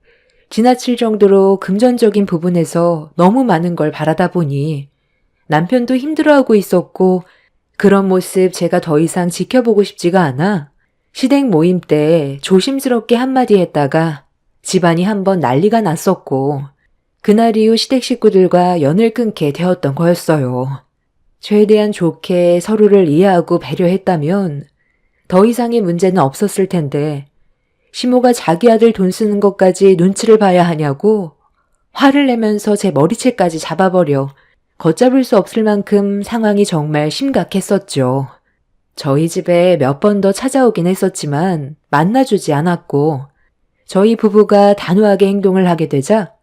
지나칠 정도로 금전적인 부분에서 너무 많은 걸 바라다 보니 남편도 힘들어하고 있었고 그런 모습 제가 더 이상 지켜보고 싶지가 않아 시댁 모임 때 조심스럽게 한마디 했다가 집안이 한번 난리가 났었고 그날 이후 시댁 식구들과 연을 끊게 되었던 거였어요. 최대한 좋게 서로를 이해하고 배려했다면 더 이상의 문제는 없었을 텐데 시모가 자기 아들 돈 쓰는 것까지 눈치를 봐야 하냐고 화를 내면서 제 머리채까지 잡아버려 걷잡을 수 없을 만큼 상황이 정말 심각했었죠. 저희 집에 몇 번 더 찾아오긴 했었지만 만나주지 않았고 저희 부부가 단호하게 행동을 하게 되자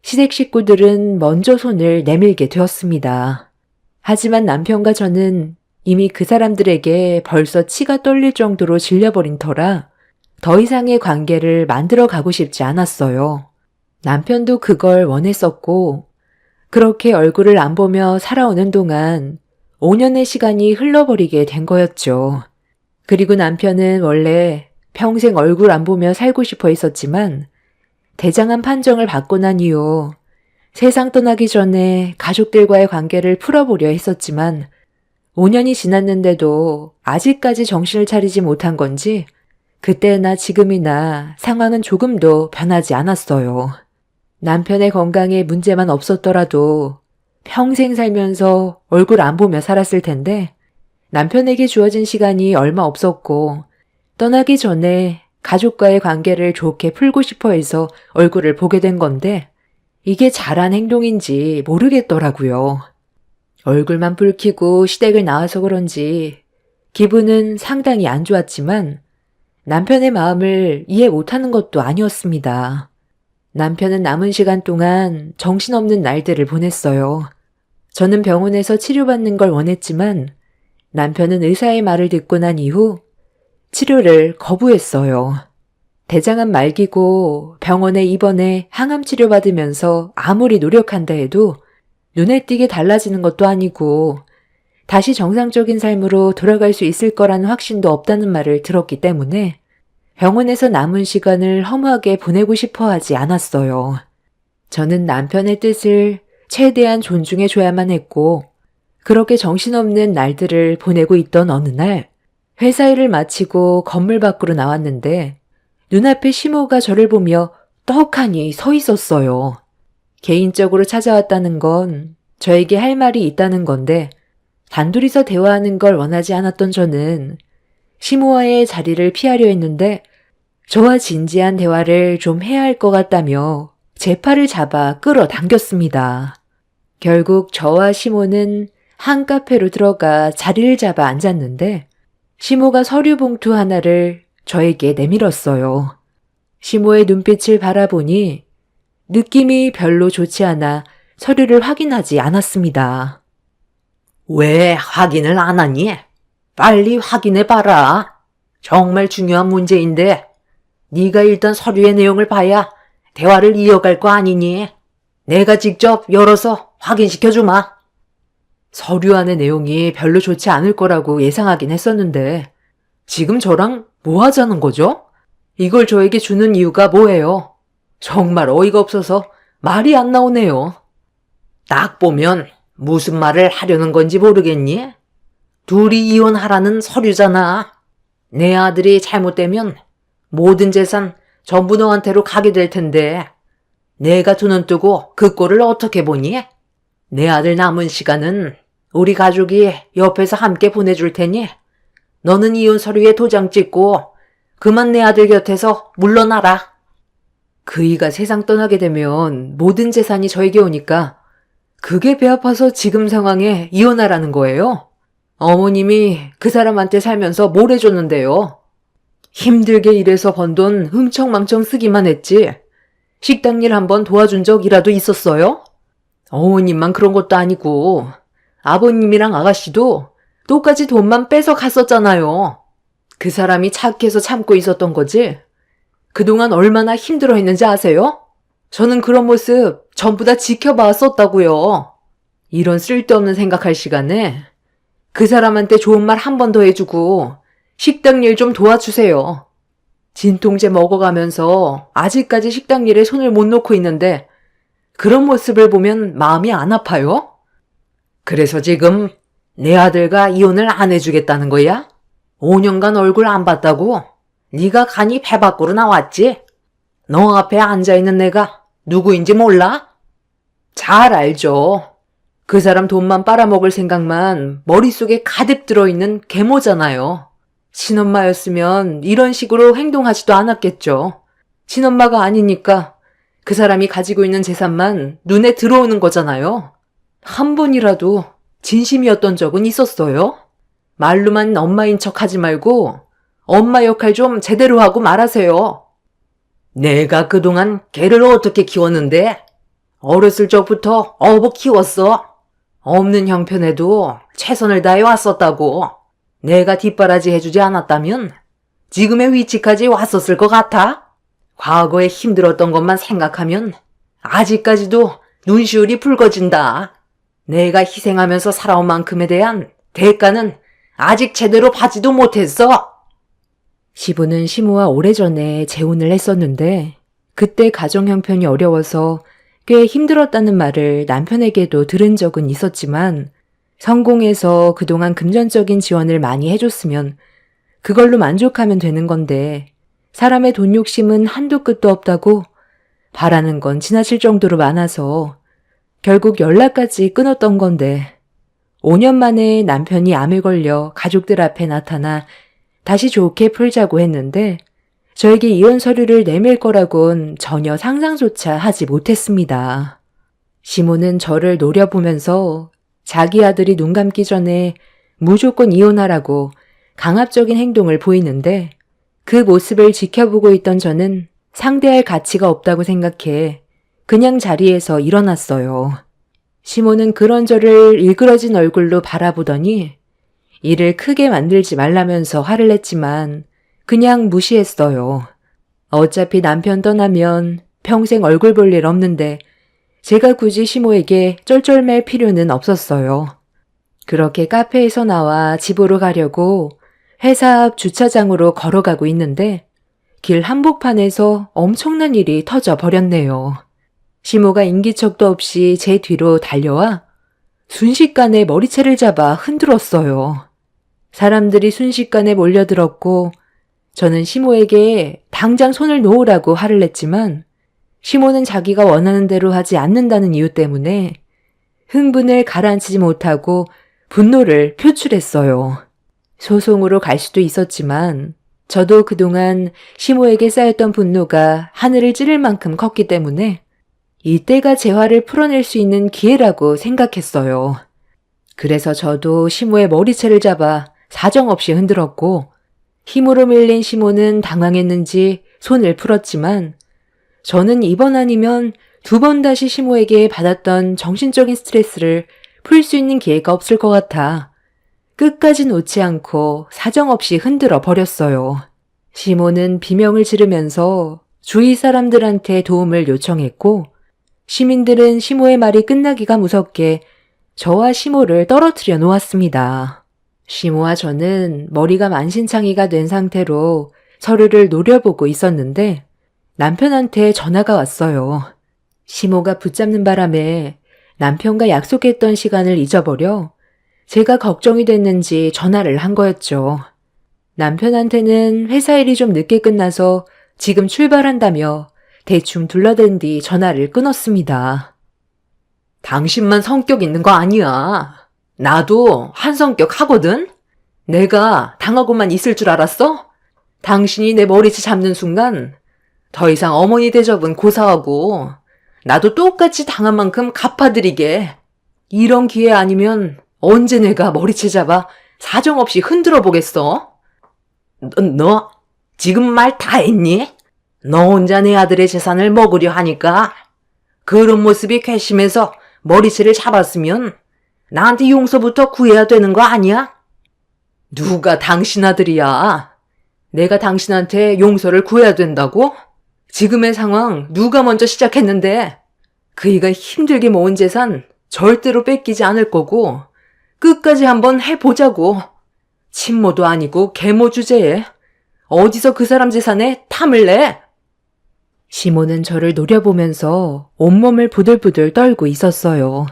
시댁 식구들은 먼저 손을 내밀게 되었습니다. 하지만 남편과 저는 이미 그 사람들에게 벌써 치가 떨릴 정도로 질려버린 터라 더 이상의 관계를 만들어 가고 싶지 않았어요. 남편도 그걸 원했었고 그렇게 얼굴을 안 보며 살아오는 동안 5년의 시간이 흘러버리게 된 거였죠. 그리고 남편은 원래 평생 얼굴 안 보며 살고 싶어 했었지만 대장암 판정을 받고 난 이후 세상 떠나기 전에 가족들과의 관계를 풀어보려 했었지만 5년이 지났는데도 아직까지 정신을 차리지 못한 건지 그때나 지금이나 상황은 조금도 변하지 않았어요. 남편의 건강에 문제만 없었더라도 평생 살면서 얼굴 안 보며 살았을 텐데 남편에게 주어진 시간이 얼마 없었고 떠나기 전에 가족과의 관계를 좋게 풀고 싶어 해서 얼굴을 보게 된 건데 이게 잘한 행동인지 모르겠더라고요. 얼굴만 붉히고 시댁을 나와서 그런지 기분은 상당히 안 좋았지만 남편의 마음을 이해 못하는 것도 아니었습니다. 남편은 남은 시간 동안 정신없는 날들을 보냈어요. 저는 병원에서 치료받는 걸 원했지만 남편은 의사의 말을 듣고 난 이후 치료를 거부했어요. 대장암 말기고 병원에 입원해 항암 치료받으면서 아무리 노력한다 해도 눈에 띄게 달라지는 것도 아니고 다시 정상적인 삶으로 돌아갈 수 있을 거라는 확신도 없다는 말을 들었기 때문에 병원에서 남은 시간을 허무하게 보내고 싶어 하지 않았어요. 저는 남편의 뜻을 최대한 존중해 줘야만 했고 그렇게 정신없는 날들을 보내고 있던 어느 날 회사 일을 마치고 건물 밖으로 나왔는데 눈앞에 시모가 저를 보며 떡하니 서 있었어요. 개인적으로 찾아왔다는 건 저에게 할 말이 있다는 건데 단둘이서 대화하는 걸 원하지 않았던 저는 시모와의 자리를 피하려 했는데 저와 진지한 대화를 좀 해야 할 것 같다며 제 팔을 잡아 끌어당겼습니다. 결국 저와 시모는 한 카페로 들어가 자리를 잡아 앉았는데 시모가 서류 봉투 하나를 저에게 내밀었어요. 시모의 눈빛을 바라보니 느낌이 별로 좋지 않아 서류를 확인하지 않았습니다. 왜 확인을 안 하니? 빨리 확인해봐라. 정말 중요한 문제인데 네가 일단 서류의 내용을 봐야 대화를 이어갈 거 아니니? 내가 직접 열어서 확인시켜주마. 서류 안의 내용이 별로 좋지 않을 거라고 예상하긴 했었는데 지금 저랑 뭐 하자는 거죠? 이걸 저에게 주는 이유가 뭐예요? 정말 어이가 없어서 말이 안 나오네요. 딱 보면 무슨 말을 하려는 건지 모르겠니? 둘이 이혼하라는 서류잖아. 내 아들이 잘못되면 모든 재산 전부 너한테로 가게 될 텐데 내가 두 눈 뜨고 그 꼴을 어떻게 보니? 내 아들 남은 시간은 우리 가족이 옆에서 함께 보내줄 테니 너는 이혼 서류에 도장 찍고 그만 내 아들 곁에서 물러나라. 그이가 세상 떠나게 되면 모든 재산이 저에게 오니까 그게 배 아파서 지금 상황에 이혼하라는 거예요? 어머님이 그 사람한테 살면서 뭘 해줬는데요? 힘들게 일해서 번 돈 흥청망청 쓰기만 했지 식당 일 한번 도와준 적이라도 있었어요? 어머님만 그런 것도 아니고 아버님이랑 아가씨도 똑같이 돈만 뺏어 갔었잖아요. 그 사람이 착해서 참고 있었던 거지? 그동안 얼마나 힘들어 했는지 아세요? 저는 그런 모습 전부 다 지켜봤었다고요. 이런 쓸데없는 생각할 시간에 그 사람한테 좋은 말 한 번 더 해주고 식당 일 좀 도와주세요. 진통제 먹어가면서 아직까지 식당 일에 손을 못 놓고 있는데 그런 모습을 보면 마음이 안 아파요? 그래서 지금 내 아들과 이혼을 안 해주겠다는 거야? 5년간 얼굴 안 봤다고? 네가 간이 배 밖으로 나왔지? 너 앞에 앉아있는 내가 누구인지 몰라? 잘 알죠. 그 사람 돈만 빨아먹을 생각만 머릿속에 가득 들어있는 계모잖아요. 친엄마였으면 이런 식으로 행동하지도 않았겠죠. 친엄마가 아니니까 그 사람이 가지고 있는 재산만 눈에 들어오는 거잖아요. 한 번이라도 진심이었던 적은 있었어요? 말로만 엄마인 척 하지 말고 엄마 역할 좀 제대로 하고 말하세요. 내가 그동안 걔를 어떻게 키웠는데? 어렸을 적부터 어복 키웠어. 없는 형편에도 최선을 다해 왔었다고. 내가 뒷바라지 해주지 않았다면 지금의 위치까지 왔었을 것 같아? 과거에 힘들었던 것만 생각하면 아직까지도 눈시울이 붉어진다. 내가 희생하면서 살아온 만큼에 대한 대가는 아직 제대로 받지도 못했어. 시부는 시모와 오래전에 재혼을 했었는데 그때 가정 형편이 어려워서 꽤 힘들었다는 말을 남편에게도 들은 적은 있었지만 성공해서 그동안 금전적인 지원을 많이 해줬으면 그걸로 만족하면 되는 건데 사람의 돈 욕심은 한도 끝도 없다고 바라는 건 지나칠 정도로 많아서 결국 연락까지 끊었던 건데 5년 만에 남편이 암에 걸려 가족들 앞에 나타나 다시 좋게 풀자고 했는데 저에게 이혼 서류를 내밀 거라곤 전혀 상상조차 하지 못했습니다. 시모는 저를 노려보면서 자기 아들이 눈 감기 전에 무조건 이혼하라고 강압적인 행동을 보이는데 그 모습을 지켜보고 있던 저는 상대할 가치가 없다고 생각해 그냥 자리에서 일어났어요. 시모는 그런 저를 일그러진 얼굴로 바라보더니 일을 크게 만들지 말라면서 화를 냈지만 그냥 무시했어요. 어차피 남편 떠나면 평생 얼굴 볼 일 없는데 제가 굳이 시모에게 쩔쩔맬 필요는 없었어요. 그렇게 카페에서 나와 집으로 가려고 회사 앞 주차장으로 걸어가고 있는데 길 한복판에서 엄청난 일이 터져 버렸네요. 시모가 인기척도 없이 제 뒤로 달려와 순식간에 머리채를 잡아 흔들었어요. 사람들이 순식간에 몰려들었고 저는 시모에게 당장 손을 놓으라고 화를 냈지만 시모는 자기가 원하는 대로 하지 않는다는 이유 때문에 흥분을 가라앉히지 못하고 분노를 표출했어요. 소송으로 갈 수도 있었지만 저도 그동안 시모에게 쌓였던 분노가 하늘을 찌를 만큼 컸기 때문에 이때가 제 화를 풀어낼 수 있는 기회라고 생각했어요. 그래서 저도 시모의 머리채를 잡아 사정없이 흔들었고 힘으로 밀린 시모는 당황했는지 손을 풀었지만 저는 이번 아니면 2번 다시 시모에게 받았던 정신적인 스트레스를 풀 수 있는 기회가 없을 것 같아 끝까지 놓지 않고 사정없이 흔들어 버렸어요. 시모는 비명을 지르면서 주위 사람들한테 도움을 요청했고 시민들은 시모의 말이 끝나기가 무섭게 저와 시모를 떨어뜨려 놓았습니다. 시모와 저는 머리가 만신창이가 된 상태로 서류를 노려보고 있었는데 남편한테 전화가 왔어요. 시모가 붙잡는 바람에 남편과 약속했던 시간을 잊어버려 제가 걱정이 됐는지 전화를 한 거였죠. 남편한테는 회사 일이 좀 늦게 끝나서 지금 출발한다며 대충 둘러댄 뒤 전화를 끊었습니다. 당신만 성격 있는 거 아니야. 나도 한 성격 하거든? 내가 당하고만 있을 줄 알았어? 당신이 내 머리채 잡는 순간 더 이상 어머니 대접은 고사하고 나도 똑같이 당한 만큼 갚아드리게. 이런 기회 아니면 언제 내가 머리채 잡아 사정없이 흔들어 보겠어? 너 지금 말 다 했니? 너 혼자 내 아들의 재산을 먹으려 하니까 그런 모습이 괘씸해서 머리채를 잡았으면 나한테 용서부터 구해야 되는 거 아니야? 누가 당신 아들이야? 내가 당신한테 용서를 구해야 된다고? 지금의 상황 누가 먼저 시작했는데 그이가 힘들게 모은 재산 절대로 뺏기지 않을 거고 끝까지 한번 해보자고. 친모도 아니고 계모 주제에 어디서 그 사람 재산에 탐을 내? 시모는 저를 노려보면서 온몸을 부들부들 떨고 있었어요.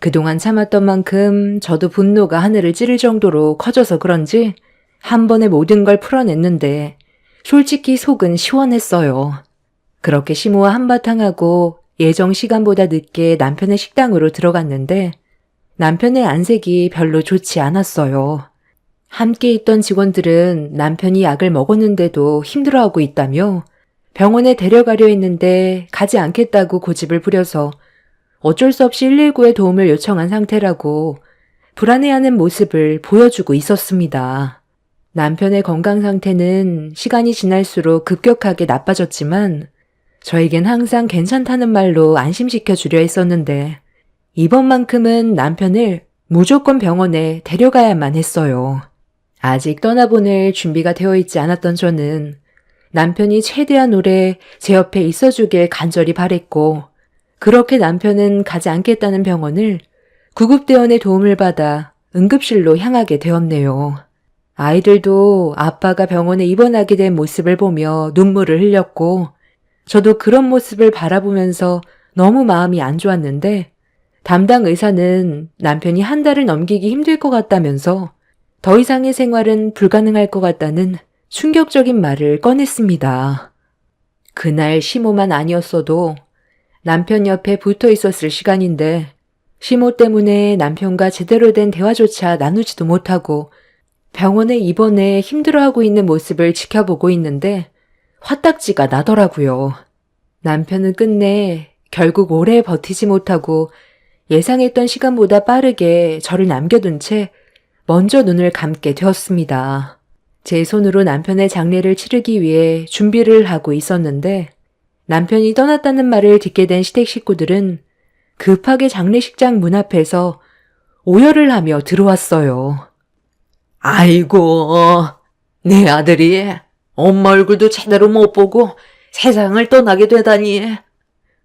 그동안 참았던 만큼 저도 분노가 하늘을 찌를 정도로 커져서 그런지 한 번에 모든 걸 풀어냈는데 솔직히 속은 시원했어요. 그렇게 시모와 한바탕 하고 예정 시간보다 늦게 남편의 식당으로 들어갔는데 남편의 안색이 별로 좋지 않았어요. 함께 있던 직원들은 남편이 약을 먹었는데도 힘들어하고 있다며 병원에 데려가려 했는데 가지 않겠다고 고집을 부려서 어쩔 수 없이 119에 도움을 요청한 상태라고 불안해하는 모습을 보여주고 있었습니다. 남편의 건강 상태는 시간이 지날수록 급격하게 나빠졌지만 저에겐 항상 괜찮다는 말로 안심시켜 주려 했었는데 이번만큼은 남편을 무조건 병원에 데려가야만 했어요. 아직 떠나보낼 준비가 되어 있지 않았던 저는 남편이 최대한 오래 제 옆에 있어주길 간절히 바랬고 그렇게 남편은 가지 않겠다는 병원을 구급대원의 도움을 받아 응급실로 향하게 되었네요. 아이들도 아빠가 병원에 입원하게 된 모습을 보며 눈물을 흘렸고 저도 그런 모습을 바라보면서 너무 마음이 안 좋았는데 담당 의사는 남편이 한 달을 넘기기 힘들 것 같다면서 더 이상의 생활은 불가능할 것 같다는 충격적인 말을 꺼냈습니다. 그날 시모만 아니었어도 남편 옆에 붙어 있었을 시간인데 시모 때문에 남편과 제대로 된 대화조차 나누지도 못하고 병원에 입원해 힘들어하고 있는 모습을 지켜보고 있는데 화딱지가 나더라고요. 남편은 끝내 결국 오래 버티지 못하고 예상했던 시간보다 빠르게 저를 남겨둔 채 먼저 눈을 감게 되었습니다. 제 손으로 남편의 장례를 치르기 위해 준비를 하고 있었는데 남편이 떠났다는 말을 듣게 된 시댁 식구들은 급하게 장례식장 문 앞에서 오열을 하며 들어왔어요. 아이고, 내 아들이 엄마 얼굴도 제대로 못 보고 세상을 떠나게 되다니.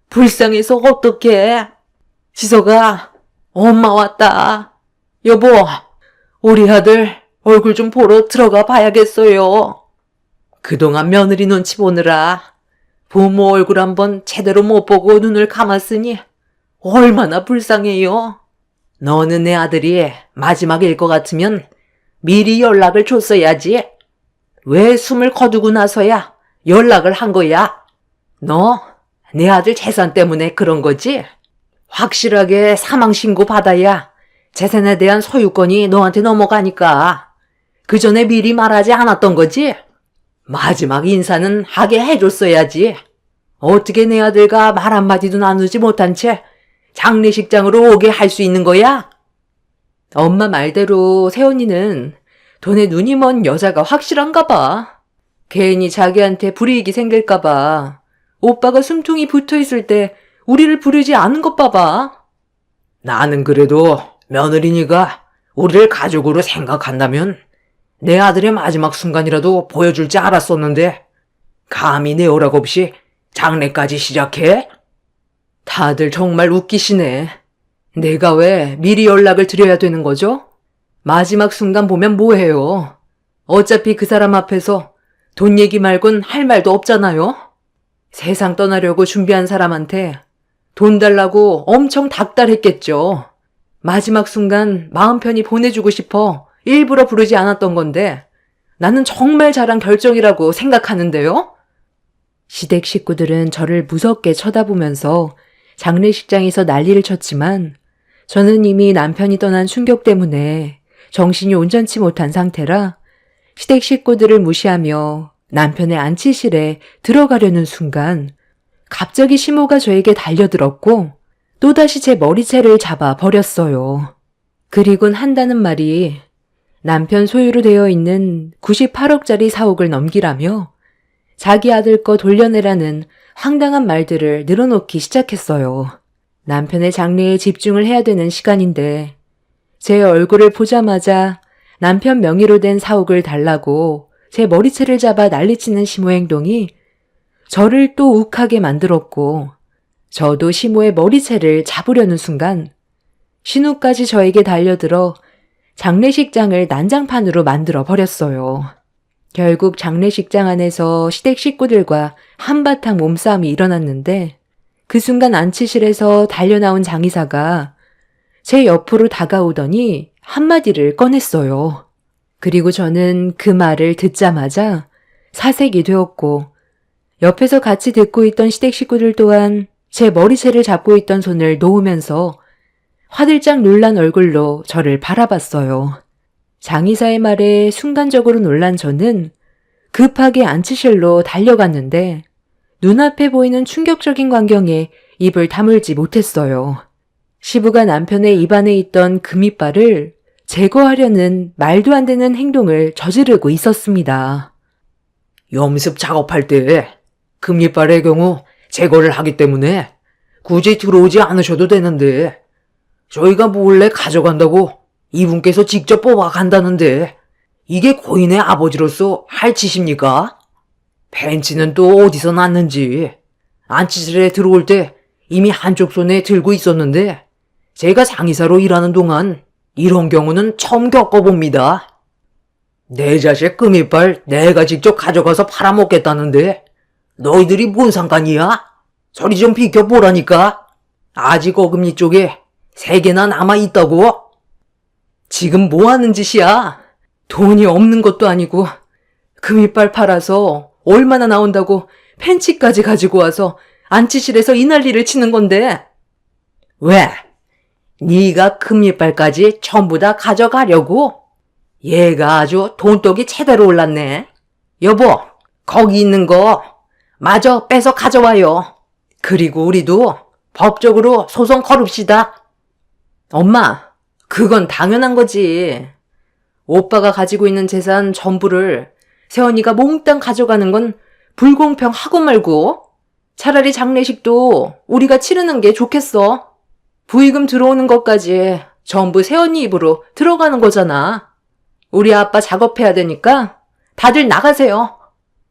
불쌍해서 어떡해. 지석아, 엄마 왔다. 여보, 우리 아들 얼굴 좀 보러 들어가 봐야겠어요. 그동안 며느리 눈치 보느라 부모 얼굴 한번 제대로 못 보고 눈을 감았으니 얼마나 불쌍해요. 너는 내 아들이 마지막일 것 같으면 미리 연락을 줬어야지. 왜 숨을 거두고 나서야 연락을 한 거야? 너 내 아들 재산 때문에 그런 거지? 확실하게 사망신고 받아야 재산에 대한 소유권이 너한테 넘어가니까 그 전에 미리 말하지 않았던 거지? 마지막 인사는 하게 해줬어야지. 어떻게 내 아들과 말 한마디도 나누지 못한 채 장례식장으로 오게 할 수 있는 거야? 엄마 말대로 새언니는 돈에 눈이 먼 여자가 확실한가 봐. 괜히 자기한테 불이익이 생길까 봐. 오빠가 숨통이 붙어있을 때 우리를 부르지 않은 것 봐봐. 나는 그래도 며느리니까 우리를 가족으로 생각한다면 내 아들의 마지막 순간이라도 보여줄 줄 알았었는데 감히 내 허락 없이 장례까지 시작해? 다들 정말 웃기시네. 내가 왜 미리 연락을 드려야 되는 거죠? 마지막 순간 보면 뭐해요? 어차피 그 사람 앞에서 돈 얘기 말곤 할 말도 없잖아요? 세상 떠나려고 준비한 사람한테 돈 달라고 엄청 닥달했겠죠. 마지막 순간 마음 편히 보내주고 싶어 일부러 부르지 않았던 건데 나는 정말 잘한 결정이라고 생각하는데요? 시댁 식구들은 저를 무섭게 쳐다보면서 장례식장에서 난리를 쳤지만 저는 이미 남편이 떠난 충격 때문에 정신이 온전치 못한 상태라 시댁 식구들을 무시하며 남편의 안치실에 들어가려는 순간 갑자기 시모가 저에게 달려들었고 또다시 제 머리채를 잡아 버렸어요. 그리곤 한다는 말이 남편 소유로 되어 있는 98억짜리 사옥을 넘기라며 자기 아들 거 돌려내라는 황당한 말들을 늘어놓기 시작했어요. 남편의 장례에 집중을 해야 되는 시간인데 제 얼굴을 보자마자 남편 명의로 된 사옥을 달라고 제 머리채를 잡아 난리치는 시모 행동이 저를 또 욱하게 만들었고 저도 시모의 머리채를 잡으려는 순간 신우까지 저에게 달려들어 장례식장을 난장판으로 만들어 버렸어요. 결국 장례식장 안에서 시댁 식구들과 한바탕 몸싸움이 일어났는데 그 순간 안치실에서 달려나온 장의사가 제 옆으로 다가오더니 한마디를 꺼냈어요. 그리고 저는 그 말을 듣자마자 사색이 되었고 옆에서 같이 듣고 있던 시댁 식구들 또한 제 머리채를 잡고 있던 손을 놓으면서 화들짝 놀란 얼굴로 저를 바라봤어요. 장의사의 말에 순간적으로 놀란 저는 급하게 안치실로 달려갔는데 눈앞에 보이는 충격적인 광경에 입을 다물지 못했어요. 시부가 남편의 입안에 있던 금이빨을 제거하려는 말도 안 되는 행동을 저지르고 있었습니다. 염습 작업할 때 금이빨의 경우 제거를 하기 때문에 굳이 들어오지 않으셔도 되는데 저희가 몰래 가져간다고 이분께서 직접 뽑아간다는데 이게 고인의 아버지로서 할 짓입니까? 벤치는 또 어디서 났는지 안치실에 들어올 때 이미 한쪽 손에 들고 있었는데 제가 장의사로 일하는 동안 이런 경우는 처음 겪어봅니다. 내 자식 금이빨 내가 직접 가져가서 팔아먹겠다는데 너희들이 뭔 상관이야? 저리 좀 비켜보라니까. 아직 어금니 쪽에 3개나 남아있다고. 지금 뭐 하는 짓이야? 돈이 없는 것도 아니고 금이빨 팔아서 얼마나 나온다고 펜치까지 가지고 와서 안치실에서 이 난리를 치는 건데. 왜? 네가 금이빨까지 전부 다 가져가려고? 얘가 아주 돈독이 제대로 올랐네. 여보, 거기 있는 거 마저 빼서 가져와요. 그리고 우리도 법적으로 소송 걸읍시다. 엄마, 그건 당연한 거지. 오빠가 가지고 있는 재산 전부를 세연이가 몽땅 가져가는 건 불공평하고 말고. 차라리 장례식도 우리가 치르는 게 좋겠어. 부의금 들어오는 것까지 전부 세연이 입으로 들어가는 거잖아. 우리 아빠 작업해야 되니까 다들 나가세요.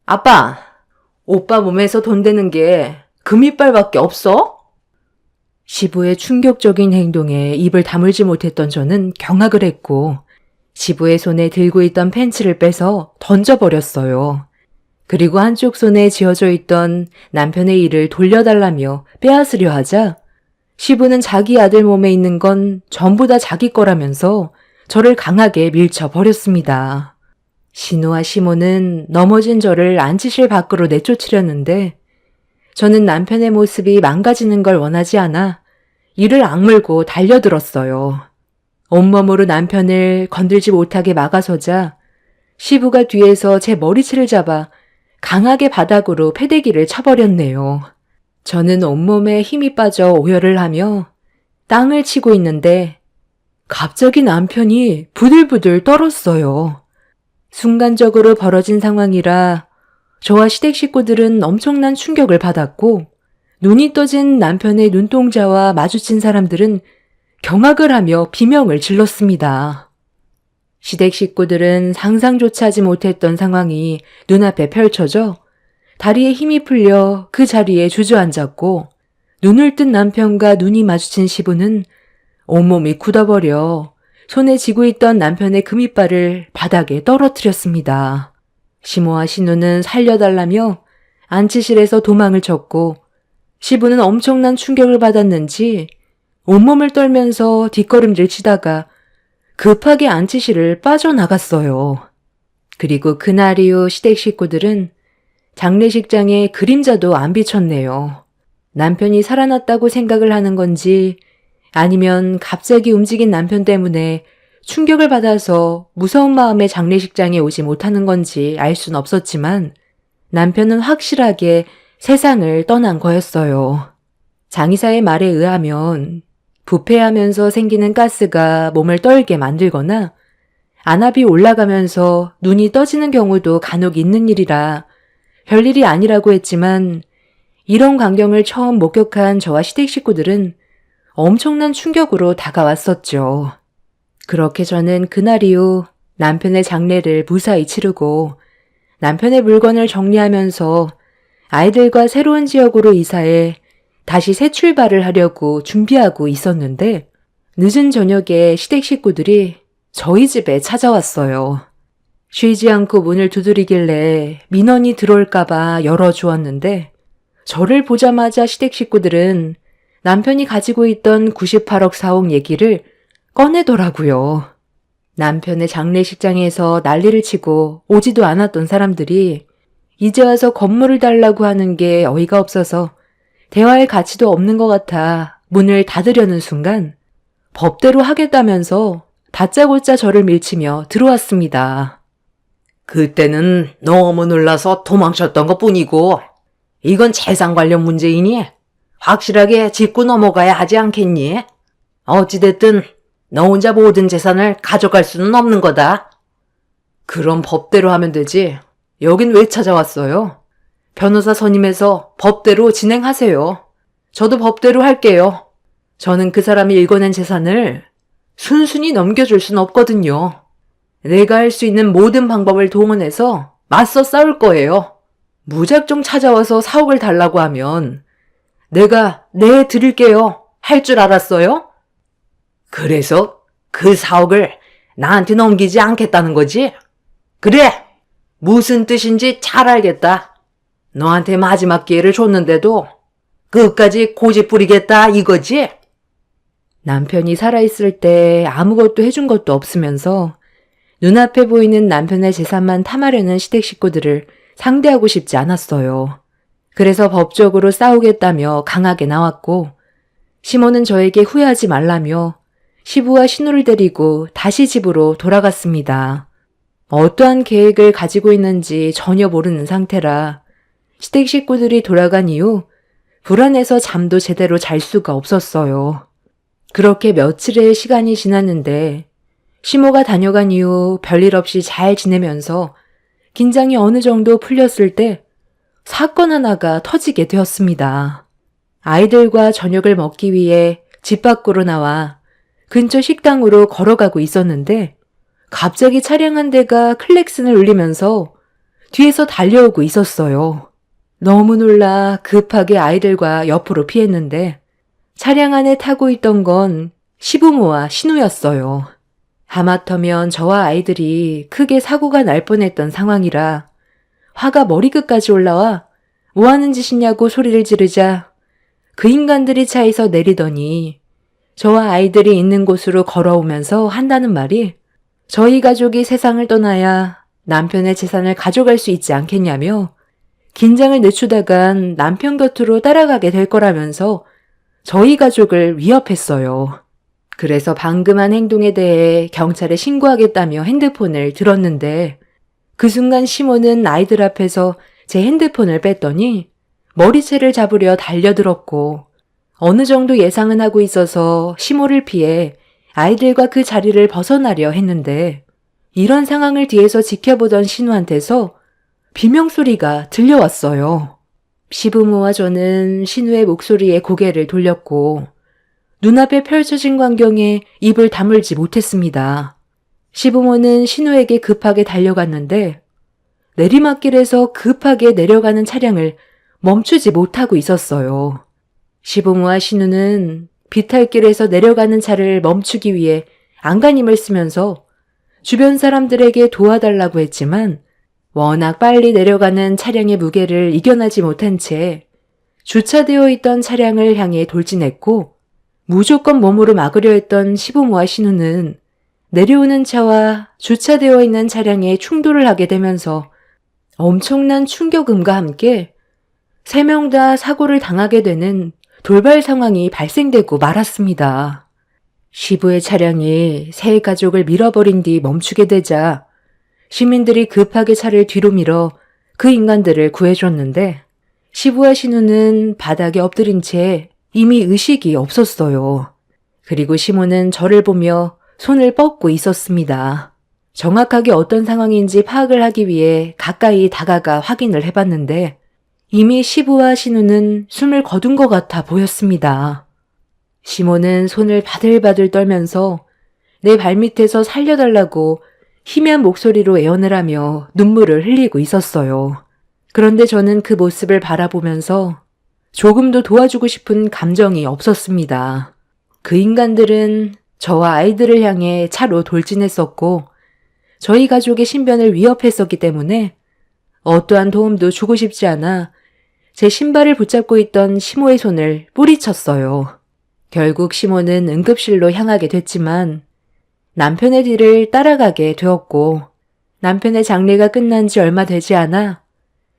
아빠, 오빠 몸에서 돈 되는 게 금이빨밖에 없어? 시부의 충격적인 행동에 입을 다물지 못했던 저는 경악을 했고 시부의 손에 들고 있던 펜치를 빼서 던져버렸어요. 그리고 한쪽 손에 쥐어져 있던 남편의 이를 돌려달라며 빼앗으려 하자 시부는 자기 아들 몸에 있는 건 전부 다 자기 거라면서 저를 강하게 밀쳐버렸습니다. 신우와 시모는 넘어진 저를 안치실 밖으로 내쫓으려는데 저는 남편의 모습이 망가지는 걸 원하지 않아 이를 악물고 달려들었어요. 온몸으로 남편을 건들지 못하게 막아서자 시부가 뒤에서 제 머리채를 잡아 강하게 바닥으로 패대기를 쳐버렸네요. 저는 온몸에 힘이 빠져 오열을 하며 땅을 치고 있는데 갑자기 남편이 부들부들 떨었어요. 순간적으로 벌어진 상황이라 저와 시댁 식구들은 엄청난 충격을 받았고 눈이 떠진 남편의 눈동자와 마주친 사람들은 경악을 하며 비명을 질렀습니다. 시댁 식구들은 상상조차 하지 못했던 상황이 눈앞에 펼쳐져 다리에 힘이 풀려 그 자리에 주저앉았고 눈을 뜬 남편과 눈이 마주친 시부는 온몸이 굳어버려 손에 쥐고 있던 남편의 금이빨을 바닥에 떨어뜨렸습니다. 시모와 신우는 살려달라며 안치실에서 도망을 쳤고 시부는 엄청난 충격을 받았는지 온몸을 떨면서 뒷걸음질 치다가 급하게 안치실을 빠져나갔어요. 그리고 그날 이후 시댁 식구들은 장례식장에 그림자도 안 비쳤네요. 남편이 살아났다고 생각을 하는 건지 아니면 갑자기 움직인 남편 때문에 충격을 받아서 무서운 마음에 장례식장에 오지 못하는 건지 알 순 없었지만 남편은 확실하게 세상을 떠난 거였어요. 장의사의 말에 의하면 부패하면서 생기는 가스가 몸을 떨게 만들거나 안압이 올라가면서 눈이 떠지는 경우도 간혹 있는 일이라 별일이 아니라고 했지만 이런 광경을 처음 목격한 저와 시댁 식구들은 엄청난 충격으로 다가왔었죠. 그렇게 저는 그날 이후 남편의 장례를 무사히 치르고 남편의 물건을 정리하면서 아이들과 새로운 지역으로 이사해 다시 새 출발을 하려고 준비하고 있었는데 늦은 저녁에 시댁 식구들이 저희 집에 찾아왔어요. 쉬지 않고 문을 두드리길래 민원이 들어올까봐 열어주었는데 저를 보자마자 시댁 식구들은 남편이 가지고 있던 98억 4억 얘기를 꺼내더라고요. 남편의 장례식장에서 난리를 치고 오지도 않았던 사람들이 이제 와서 건물을 달라고 하는 게 어이가 없어서 대화할 가치도 없는 것 같아 문을 닫으려는 순간 법대로 하겠다면서 다짜고짜 저를 밀치며 들어왔습니다. 그때는 너무 놀라서 도망쳤던 것 뿐이고 이건 재산 관련 문제이니 확실하게 짚고 넘어가야 하지 않겠니? 어찌됐든 너 혼자 모든 재산을 가져갈 수는 없는 거다. 그럼 법대로 하면 되지. 여긴 왜 찾아왔어요? 변호사 선임해서 법대로 진행하세요. 저도 법대로 할게요. 저는 그 사람이 일궈낸 재산을 순순히 넘겨줄 순 없거든요. 내가 할 수 있는 모든 방법을 동원해서 맞서 싸울 거예요. 무작정 찾아와서 4억을 달라고 하면 내가 네 드릴게요. 할 줄 알았어요? 그래서 그 4억을 나한테 넘기지 않겠다는 거지? 그래! 무슨 뜻인지 잘 알겠다. 너한테 마지막 기회를 줬는데도 끝까지 고집 부리겠다 이거지? 남편이 살아있을 때 아무것도 해준 것도 없으면서 눈앞에 보이는 남편의 재산만 탐하려는 시댁 식구들을 상대하고 싶지 않았어요. 그래서 법적으로 싸우겠다며 강하게 나왔고, 시모는 저에게 후회하지 말라며 시부와 신우를 데리고 다시 집으로 돌아갔습니다. 어떠한 계획을 가지고 있는지 전혀 모르는 상태라 시댁 식구들이 돌아간 이후 불안해서 잠도 제대로 잘 수가 없었어요. 그렇게 며칠의 시간이 지났는데 시모가 다녀간 이후 별일 없이 잘 지내면서 긴장이 어느 정도 풀렸을 때 사건 하나가 터지게 되었습니다. 아이들과 저녁을 먹기 위해 집 밖으로 나와 근처 식당으로 걸어가고 있었는데 갑자기 차량 한 대가 클렉슨을 울리면서 뒤에서 달려오고 있었어요. 너무 놀라 급하게 아이들과 옆으로 피했는데 차량 안에 타고 있던 건 시부모와 신우였어요. 하마터면 저와 아이들이 크게 사고가 날 뻔했던 상황이라 화가 머리끝까지 올라와 뭐 하는 짓이냐고 소리를 지르자 그 인간들이 차에서 내리더니 저와 아이들이 있는 곳으로 걸어오면서 한다는 말이 저희 가족이 세상을 떠나야 남편의 재산을 가져갈 수 있지 않겠냐며 긴장을 늦추다간 남편 곁으로 따라가게 될 거라면서 저희 가족을 위협했어요. 그래서 방금 한 행동에 대해 경찰에 신고하겠다며 핸드폰을 들었는데 그 순간 시모는 아이들 앞에서 제 핸드폰을 뺐더니 머리채를 잡으려 달려들었고 어느 정도 예상은 하고 있어서 시모를 피해 아이들과 그 자리를 벗어나려 했는데 이런 상황을 뒤에서 지켜보던 신우한테서 비명소리가 들려왔어요. 시부모와 저는 신우의 목소리에 고개를 돌렸고 눈앞에 펼쳐진 광경에 입을 다물지 못했습니다. 시부모는 신우에게 급하게 달려갔는데 내리막길에서 급하게 내려가는 차량을 멈추지 못하고 있었어요. 시부모와 신우는 비탈길에서 내려가는 차를 멈추기 위해 안간힘을 쓰면서 주변 사람들에게 도와달라고 했지만 워낙 빨리 내려가는 차량의 무게를 이겨내지 못한 채 주차되어 있던 차량을 향해 돌진했고 무조건 몸으로 막으려 했던 시부모와 신우는 내려오는 차와 주차되어 있는 차량에 충돌을 하게 되면서 엄청난 충격음과 함께 3명 다 사고를 당하게 되는 돌발 상황이 발생되고 말았습니다. 시부의 차량이 세 가족을 밀어버린 뒤 멈추게 되자 시민들이 급하게 차를 뒤로 밀어 그 인간들을 구해줬는데 시부와 신우는 바닥에 엎드린 채 이미 의식이 없었어요. 그리고 시모는 저를 보며 손을 뻗고 있었습니다. 정확하게 어떤 상황인지 파악을 하기 위해 가까이 다가가 확인을 해봤는데 이미 시부와 신우는 숨을 거둔 것 같아 보였습니다. 시모는 손을 바들바들 떨면서 내 발밑에서 살려달라고 희미한 목소리로 애원을 하며 눈물을 흘리고 있었어요. 그런데 저는 그 모습을 바라보면서 조금도 도와주고 싶은 감정이 없었습니다. 그 인간들은 저와 아이들을 향해 차로 돌진했었고 저희 가족의 신변을 위협했었기 때문에 어떠한 도움도 주고 싶지 않아 제 신발을 붙잡고 있던 시모의 손을 뿌리쳤어요. 결국 시모는 응급실로 향하게 됐지만 남편의 뒤를 따라가게 되었고 남편의 장례가 끝난 지 얼마 되지 않아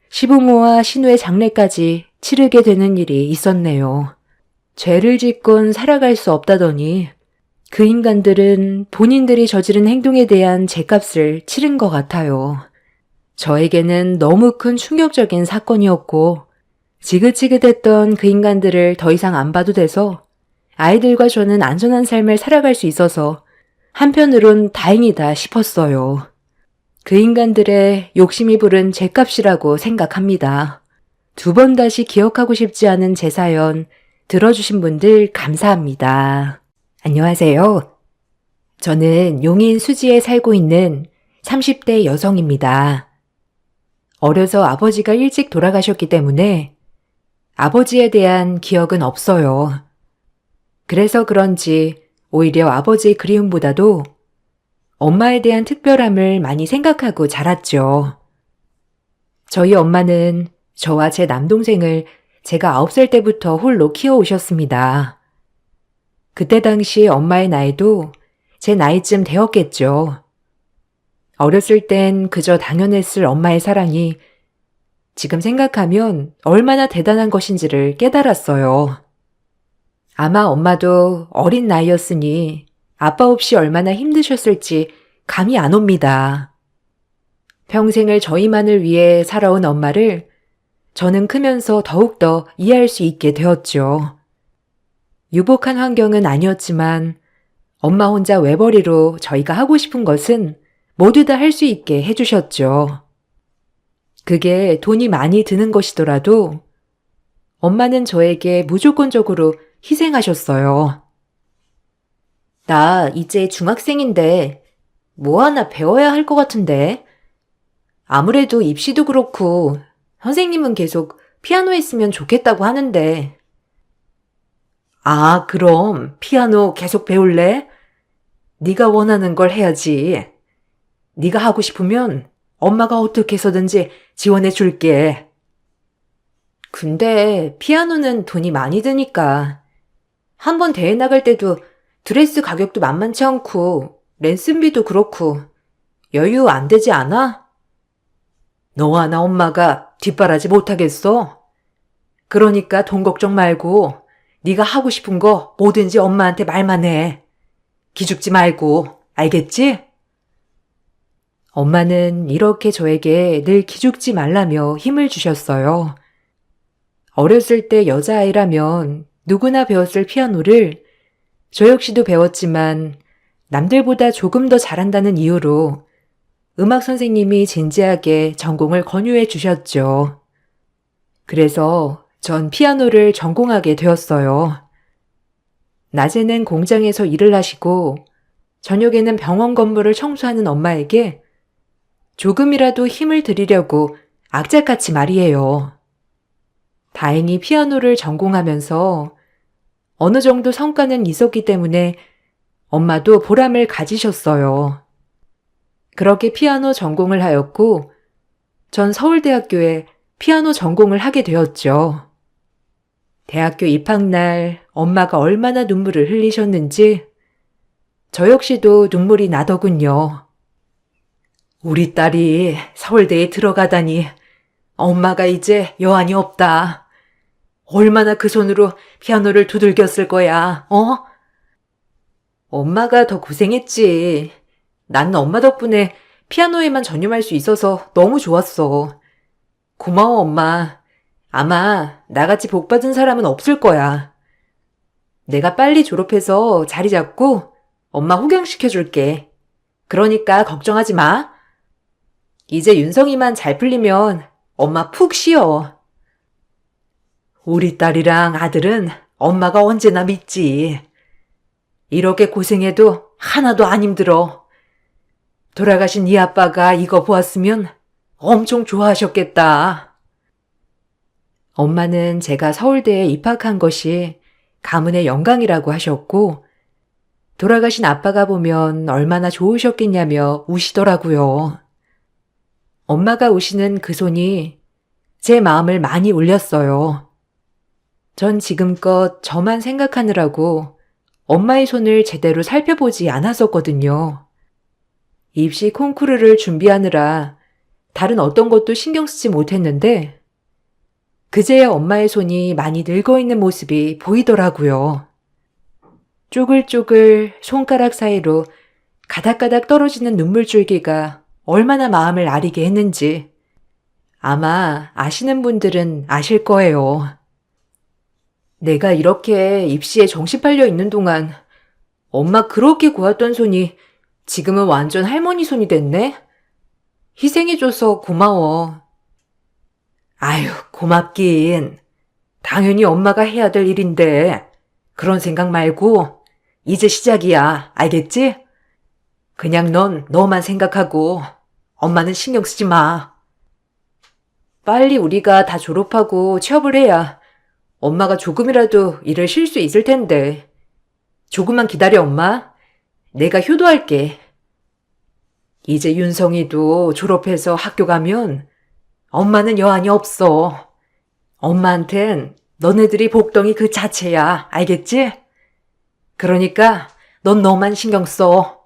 시부모와 신우의 장례까지 치르게 되는 일이 있었네요. 죄를 짓곤 살아갈 수 없다더니 그 인간들은 본인들이 저지른 행동에 대한 죄값을 치른 것 같아요. 저에게는 너무 큰 충격적인 사건이었고 지긋지긋했던 그 인간들을 더 이상 안 봐도 돼서 아이들과 저는 안전한 삶을 살아갈 수 있어서 한편으론 다행이다 싶었어요. 그 인간들의 욕심이 부른 죄값이라고 생각합니다. 2번 다시 기억하고 싶지 않은 제 사연 들어주신 분들 감사합니다. 안녕하세요. 저는 용인 수지에 살고 있는 30대 여성입니다. 어려서 아버지가 일찍 돌아가셨기 때문에 아버지에 대한 기억은 없어요. 그래서 그런지 오히려 아버지의 그리움보다도 엄마에 대한 특별함을 많이 생각하고 자랐죠. 저희 엄마는 저와 제 남동생을 제가 9살 때부터 홀로 키워오셨습니다. 그때 당시 엄마의 나이도 제 나이쯤 되었겠죠. 어렸을 땐 그저 당연했을 엄마의 사랑이 지금 생각하면 얼마나 대단한 것인지를 깨달았어요. 아마 엄마도 어린 나이였으니 아빠 없이 얼마나 힘드셨을지 감이 안 옵니다. 평생을 저희만을 위해 살아온 엄마를 저는 크면서 더욱더 이해할 수 있게 되었죠. 유복한 환경은 아니었지만 엄마 혼자 외벌이로 저희가 하고 싶은 것은 모두 다 할 수 있게 해주셨죠. 그게 돈이 많이 드는 것이더라도 엄마는 저에게 무조건적으로 희생하셨어요. 나 이제 중학생인데 뭐 하나 배워야 할 것 같은데. 아무래도 입시도 그렇고 선생님은 계속 피아노 했으면 좋겠다고 하는데. 아, 그럼 피아노 계속 배울래? 네가 원하는 걸 해야지. 네가 하고 싶으면 엄마가 어떻게 해서든지 지원해 줄게. 근데 피아노는 돈이 많이 드니까. 한번 대회 나갈 때도 드레스 가격도 만만치 않고 랜슨비도 그렇고 여유 안 되지 않아? 너와 나 엄마가 뒷바라지 못하겠어? 그러니까 돈 걱정 말고 네가 하고 싶은 거 뭐든지 엄마한테 말만 해. 기죽지 말고, 알겠지? 엄마는 이렇게 저에게 늘 기죽지 말라며 힘을 주셨어요. 어렸을 때 여자아이라면 누구나 배웠을 피아노를 저 역시도 배웠지만 남들보다 조금 더 잘한다는 이유로 음악 선생님이 진지하게 전공을 권유해 주셨죠. 그래서 전 피아노를 전공하게 되었어요. 낮에는 공장에서 일을 하시고 저녁에는 병원 건물을 청소하는 엄마에게 조금이라도 힘을 드리려고 악착같이 말이에요. 다행히 피아노를 전공하면서 어느 정도 성과는 있었기 때문에 엄마도 보람을 가지셨어요. 그렇게 피아노 전공을 하였고 전 서울대학교에 피아노 전공을 하게 되었죠. 대학교 입학날 엄마가 얼마나 눈물을 흘리셨는지 저 역시도 눈물이 나더군요. 우리 딸이 서울대에 들어가다니 엄마가 이제 여한이 없다. 얼마나 그 손으로 피아노를 두들겼을 거야, 어? 엄마가 더 고생했지. 나는 엄마 덕분에 피아노에만 전념할 수 있어서 너무 좋았어. 고마워, 엄마. 아마 나같이 복 받은 사람은 없을 거야. 내가 빨리 졸업해서 자리 잡고 엄마 호강시켜줄게. 그러니까 걱정하지 마. 이제 윤성이만 잘 풀리면 엄마 푹 쉬어. 우리 딸이랑 아들은 엄마가 언제나 믿지. 이렇게 고생해도 하나도 안 힘들어. 돌아가신 네 아빠가 이거 보았으면 엄청 좋아하셨겠다. 엄마는 제가 서울대에 입학한 것이 가문의 영광이라고 하셨고 돌아가신 아빠가 보면 얼마나 좋으셨겠냐며 우시더라고요. 엄마가 우시는 그 손이 제 마음을 많이 울렸어요. 전 지금껏 저만 생각하느라고 엄마의 손을 제대로 살펴보지 않았었거든요. 입시 콩쿠르를 준비하느라 다른 어떤 것도 신경 쓰지 못했는데 그제야 엄마의 손이 많이 늙어있는 모습이 보이더라고요. 쪼글쪼글 손가락 사이로 가닥가닥 떨어지는 눈물줄기가 얼마나 마음을 아리게 했는지 아마 아시는 분들은 아실 거예요. 내가 이렇게 입시에 정신 팔려 있는 동안 엄마 그렇게 고왔던 손이 지금은 완전 할머니 손이 됐네? 희생해줘서 고마워. 아유, 고맙긴. 당연히 엄마가 해야 될 일인데 그런 생각 말고 이제 시작이야. 알겠지? 그냥 넌 너만 생각하고 엄마는 신경 쓰지 마. 빨리 우리가 다 졸업하고 취업을 해야 엄마가 조금이라도 일을 쉴 수 있을 텐데. 조금만 기다려, 엄마. 내가 효도할게. 이제 윤성이도 졸업해서 학교 가면 엄마는 여한이 없어. 엄마한텐 너네들이 복덩이 그 자체야. 알겠지? 그러니까 넌 너만 신경 써.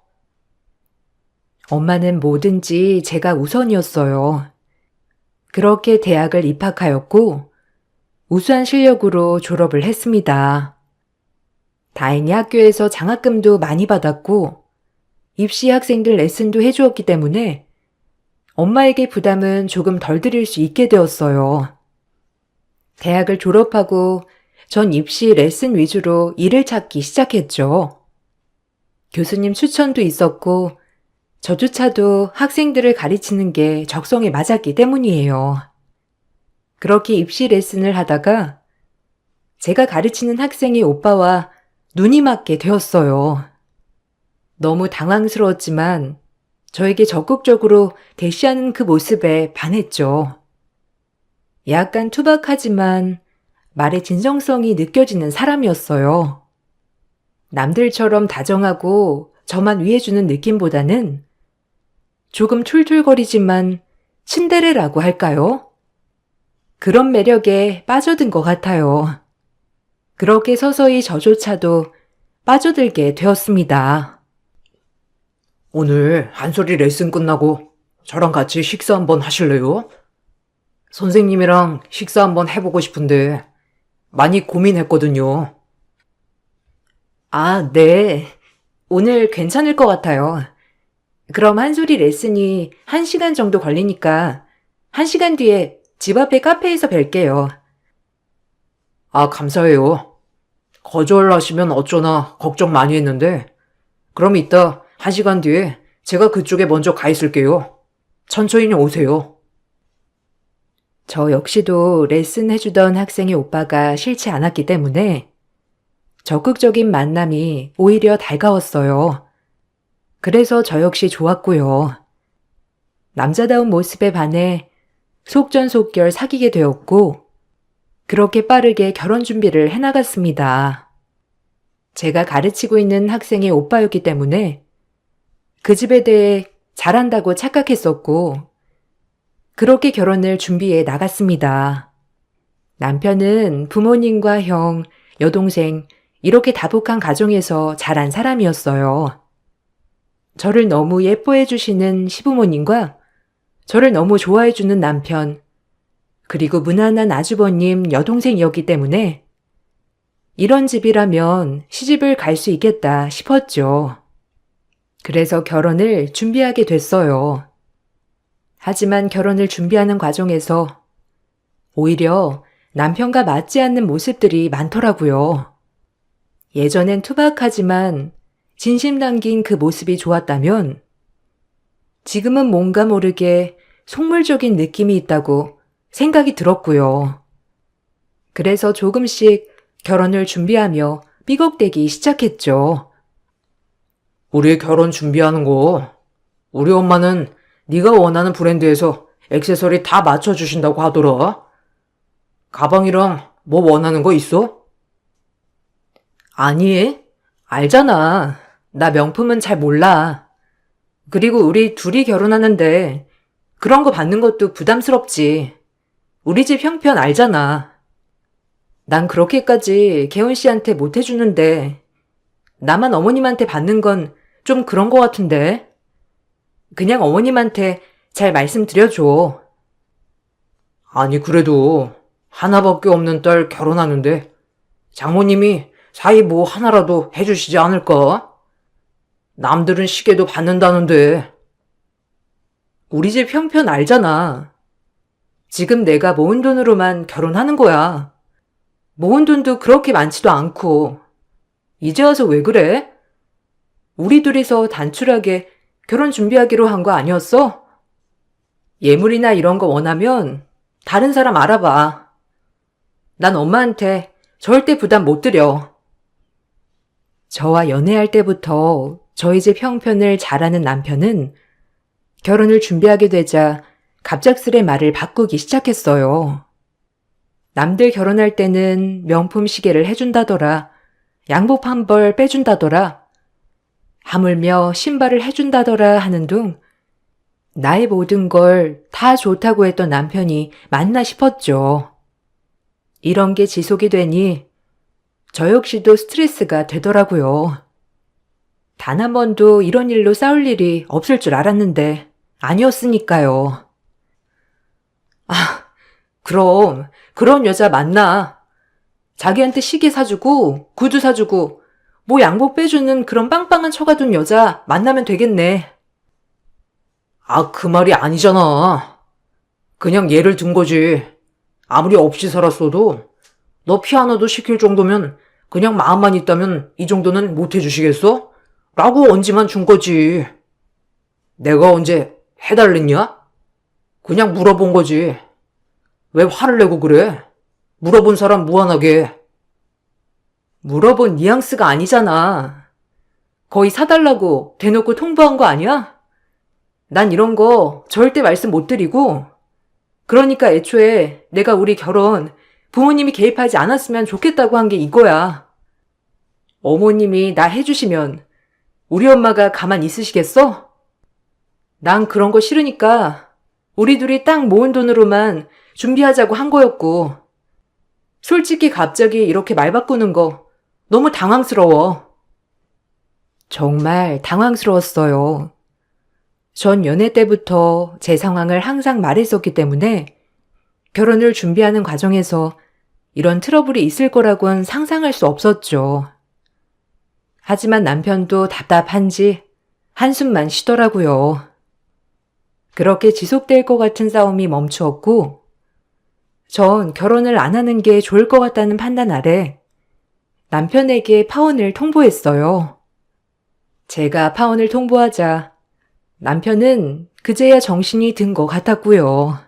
엄마는 뭐든지 제가 우선이었어요. 그렇게 대학을 입학하였고 우수한 실력으로 졸업을 했습니다. 다행히 학교에서 장학금도 많이 받았고 입시 학생들 레슨도 해주었기 때문에 엄마에게 부담은 조금 덜 드릴 수 있게 되었어요. 대학을 졸업하고 전 입시 레슨 위주로 일을 찾기 시작했죠. 교수님 추천도 있었고 저조차도 학생들을 가르치는 게 적성에 맞았기 때문이에요. 그렇게 입시 레슨을 하다가 제가 가르치는 학생의 오빠와 눈이 맞게 되었어요. 너무 당황스러웠지만 저에게 적극적으로 대시하는 그 모습에 반했죠. 약간 투박하지만 말의 진정성이 느껴지는 사람이었어요. 남들처럼 다정하고 저만 위해주는 느낌보다는 조금 툴툴거리지만 친데레라고 할까요? 그런 매력에 빠져든 것 같아요. 그렇게 서서히 저조차도 빠져들게 되었습니다. 오늘 한솔이 레슨 끝나고 저랑 같이 식사 한번 하실래요? 선생님이랑 식사 한번 해보고 싶은데 많이 고민했거든요. 아, 네. 오늘 괜찮을 것 같아요. 그럼 한솔이 레슨이 1시간 정도 걸리니까 1시간 뒤에 집 앞에 카페에서 뵐게요. 아, 감사해요. 거절하시면 어쩌나 걱정 많이 했는데 그럼 이따 1시간 뒤에 제가 그쪽에 먼저 가 있을게요. 천천히 오세요. 저 역시도 레슨 해주던 학생의 오빠가 싫지 않았기 때문에 적극적인 만남이 오히려 달가웠어요. 그래서 저 역시 좋았고요. 남자다운 모습에 반해 속전속결 사귀게 되었고 그렇게 빠르게 결혼 준비를 해나갔습니다. 제가 가르치고 있는 학생의 오빠였기 때문에 그 집에 대해 잘한다고 착각했었고 그렇게 결혼을 준비해 나갔습니다. 남편은 부모님과 형, 여동생 이렇게 다복한 가정에서 자란 사람이었어요. 저를 너무 예뻐해 주시는 시부모님과 저를 너무 좋아해 주는 남편, 그리고 무난한 아주버님 여동생이었기 때문에 이런 집이라면 시집을 갈 수 있겠다 싶었죠. 그래서 결혼을 준비하게 됐어요. 하지만 결혼을 준비하는 과정에서 오히려 남편과 맞지 않는 모습들이 많더라고요. 예전엔 투박하지만 진심 담긴 그 모습이 좋았다면 지금은 뭔가 모르게 속물적인 느낌이 있다고 생각이 들었고요. 그래서 조금씩 결혼을 준비하며 삐걱대기 시작했죠. 우리 결혼 준비하는 거 우리 엄마는 네가 원하는 브랜드에서 액세서리 다 맞춰주신다고 하더라. 가방이랑 뭐 원하는 거 있어? 아니, 알잖아. 나 명품은 잘 몰라. 그리고 우리 둘이 결혼하는데 그런 거 받는 것도 부담스럽지. 우리 집 형편 알잖아. 난 그렇게까지 개훈 씨한테 못 해주는데 나만 어머님한테 받는 건 좀 그런 거 같은데. 그냥 어머님한테 잘 말씀드려줘. 아니 그래도 하나밖에 없는 딸 결혼하는데 장모님이 사이 뭐 하나라도 해주시지 않을까? 남들은 시계도 받는다는데. 우리 집 형편 알잖아. 지금 내가 모은 돈으로만 결혼하는 거야. 모은 돈도 그렇게 많지도 않고. 이제 와서 왜 그래? 우리 둘이서 단출하게 결혼 준비하기로 한 거 아니었어? 예물이나 이런 거 원하면 다른 사람 알아봐. 난 엄마한테 절대 부담 못 드려. 저와 연애할 때부터 저희 집 형편을 잘 아는 남편은 결혼을 준비하게 되자 갑작스레 말을 바꾸기 시작했어요. 남들 결혼할 때는 명품 시계를 해준다더라. 양복 한 벌 빼준다더라. 하물며 신발을 해준다더라 하는 둥 나의 모든 걸 다 좋다고 했던 남편이 맞나 싶었죠. 이런 게 지속이 되니 저 역시도 스트레스가 되더라고요. 단 한 번도 이런 일로 싸울 일이 없을 줄 알았는데 아니었으니까요. 그럼 그런 여자 만나. 자기한테 시계 사주고 구두 사주고 뭐 양복 빼주는 그런 빵빵한 처가 둔 여자 만나면 되겠네. 그 말이 아니잖아. 그냥 예를 든 거지. 아무리 없이 살았어도 너 피아노도 시킬 정도면 그냥 마음만 있다면 이 정도는 못 해주시겠어? 라고 언지만 준 거지. 내가 언제 해달랬냐? 그냥 물어본 거지. 왜 화를 내고 그래? 물어본 사람 무한하게. 물어본 뉘앙스가 아니잖아. 거의 사달라고 대놓고 통보한 거 아니야? 난 이런 거 절대 말씀 못 드리고, 그러니까 애초에 내가 우리 결혼 부모님이 개입하지 않았으면 좋겠다고 한 게 이거야. 어머님이 나 해주시면 우리 엄마가 가만 있으시겠어? 난 그런 거 싫으니까 우리 둘이 딱 모은 돈으로만 준비하자고 한 거였고, 솔직히 갑자기 이렇게 말 바꾸는 거 너무 당황스러워. 정말 당황스러웠어요. 전 연애 때부터 제 상황을 항상 말했었기 때문에 결혼을 준비하는 과정에서 이런 트러블이 있을 거라고는 상상할 수 없었죠. 하지만 남편도 답답한지 한숨만 쉬더라고요. 그렇게 지속될 것 같은 싸움이 멈추었고, 전 결혼을 안 하는 게 좋을 것 같다는 판단 아래 남편에게 파혼을 통보했어요. 제가 파혼을 통보하자 남편은 그제야 정신이 든 것 같았고요.